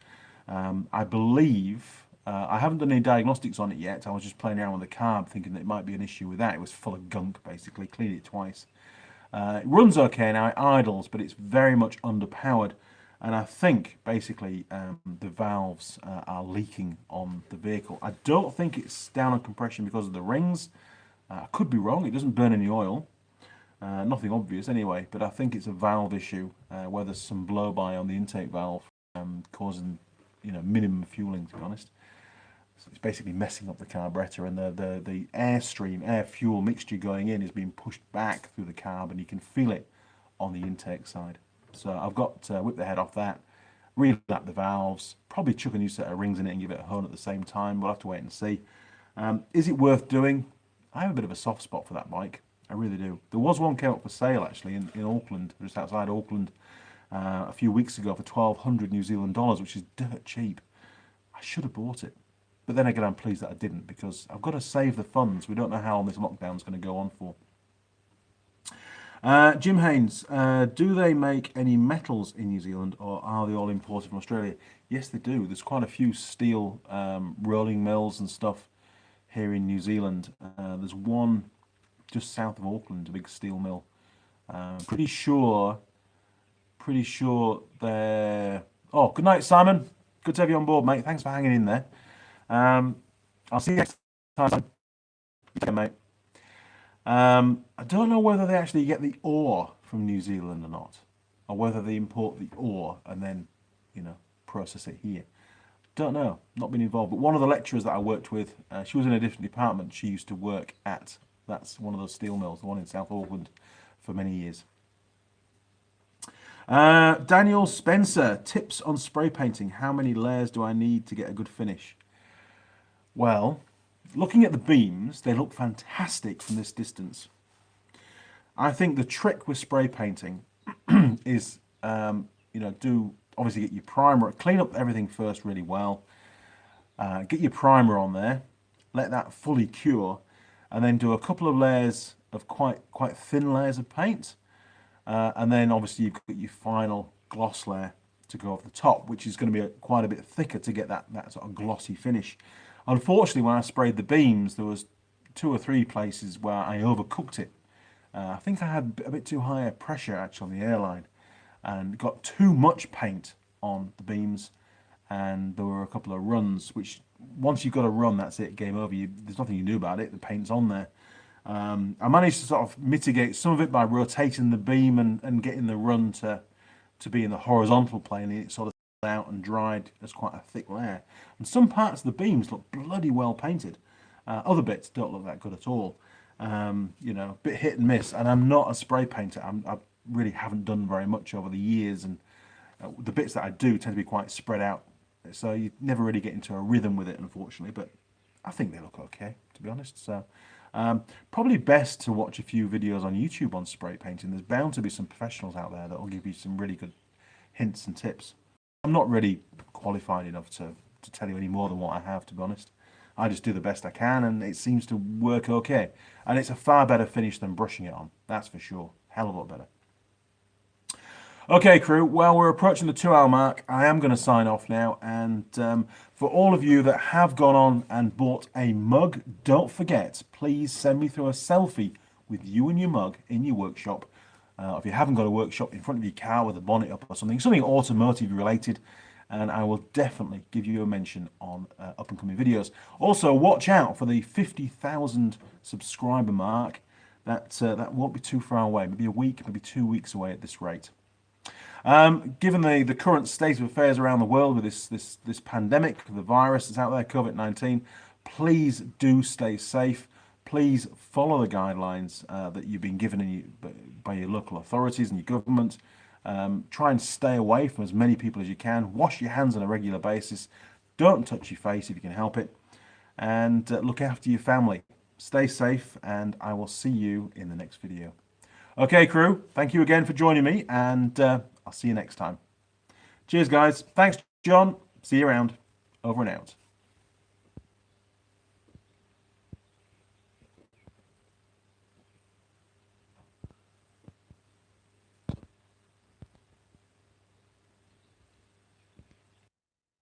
I believe, I haven't done any diagnostics on it yet. I was just playing around with the carb thinking that it might be an issue with that. It was full of gunk, basically. Cleaned it twice. It runs okay now, it idles, but it's very much underpowered. And I think, basically, the valves are leaking on the vehicle. I don't think it's down on compression because of the rings. I could be wrong. It doesn't burn any oil. Nothing obvious anyway, but I think it's a valve issue where there's some blow-by on the intake valve causing, minimum fueling, to be honest. So it's basically messing up the carburetor, and the air fuel mixture going in is being pushed back through the carb, and you can feel it on the intake side. So I've got to whip the head off that, relap the valves, probably chuck a new set of rings in it and give it a hone at the same time. We'll have to wait and see. Is it worth doing? I have a bit of a soft spot for that bike. I really do. There was one came up for sale actually in Auckland, just outside Auckland, a few weeks ago for 1,200 New Zealand dollars, which is dirt cheap. I should have bought it. But then again, I'm pleased that I didn't because I've got to save the funds. We don't know how long this lockdown's going to go on for. Jim Haynes, do they make any metals in New Zealand or are they all imported from Australia? Yes, they do. There's quite a few steel rolling mills and stuff here in New Zealand. There's one just south of Auckland, a big steel mill. Pretty sure they're... Oh, good night, Simon. Good to have you on board, mate. Thanks for hanging in there. I'll see you next time. Okay, mate. I don't know whether they actually get the ore from New Zealand or not, or whether they import the ore and then, process it here. Don't know. Not been involved. But one of the lecturers that I worked with, she was in a different department. She used to work at, that's one of those steel mills, the one in South Auckland, for many years. Daniel Spencer, tips on spray painting. How many layers do I need to get a good finish? Well, looking at the beams, they look fantastic from this distance. I think the trick with spray painting is, obviously get your primer, clean up everything first really well, get your primer on there, let that fully cure, and then do a couple of layers of quite thin layers of paint, and then obviously you've got your final gloss layer to go over the top, which is going to be quite a bit thicker to get that sort of glossy finish. Unfortunately, when I sprayed the beams, there was 2 or 3 places where I overcooked it. I think I had a bit too high a pressure actually on the airline and got too much paint on the beams, and there were a couple of runs, which once you've got a run, that's it, game over. There's nothing you can do about it, the paint's on there. I managed to sort of mitigate some of it by rotating the beam and getting the run to be in the horizontal plane, and it sort of out and dried as quite a thick layer. And some parts of the beams look bloody well painted. Other bits don't look that good at all. A bit hit and miss. And I'm not a spray painter. I really haven't done very much over the years, and the bits that I do tend to be quite spread out. So you never really get into a rhythm with it, unfortunately. But I think they look okay, to be honest. So probably best to watch a few videos on YouTube on spray painting. There's bound to be some professionals out there that will give you some really good hints and tips. I'm not really qualified enough to tell you any more than what I have, to be honest. I just do the best I can, and it seems to work okay. And it's a far better finish than brushing it on, that's for sure. Hell of a lot better. Okay, crew, well, we're approaching the 2-hour mark. I am going to sign off now, and for all of you that have gone on and bought a mug, don't forget, please send me through a selfie with you and your mug in your workshop If you haven't got a workshop in front of your car with a bonnet up or something automotive related, and I will definitely give you a mention on up and coming videos. Also, watch out for the 50,000 subscriber mark. That won't be too far away. Maybe a week, maybe 2 weeks away at this rate. Given the current state of affairs around the world with this pandemic, the virus that's out there, COVID-19, please do stay safe. Please follow the guidelines that you've been given by your local authorities and your government. Try and stay away from as many people as you can. Wash your hands on a regular basis. Don't touch your face if you can help it. And look after your family. Stay safe, and I will see you in the next video. Okay, crew, thank you again for joining me, and I'll see you next time. Cheers, guys. Thanks, John. See you around. Over and out.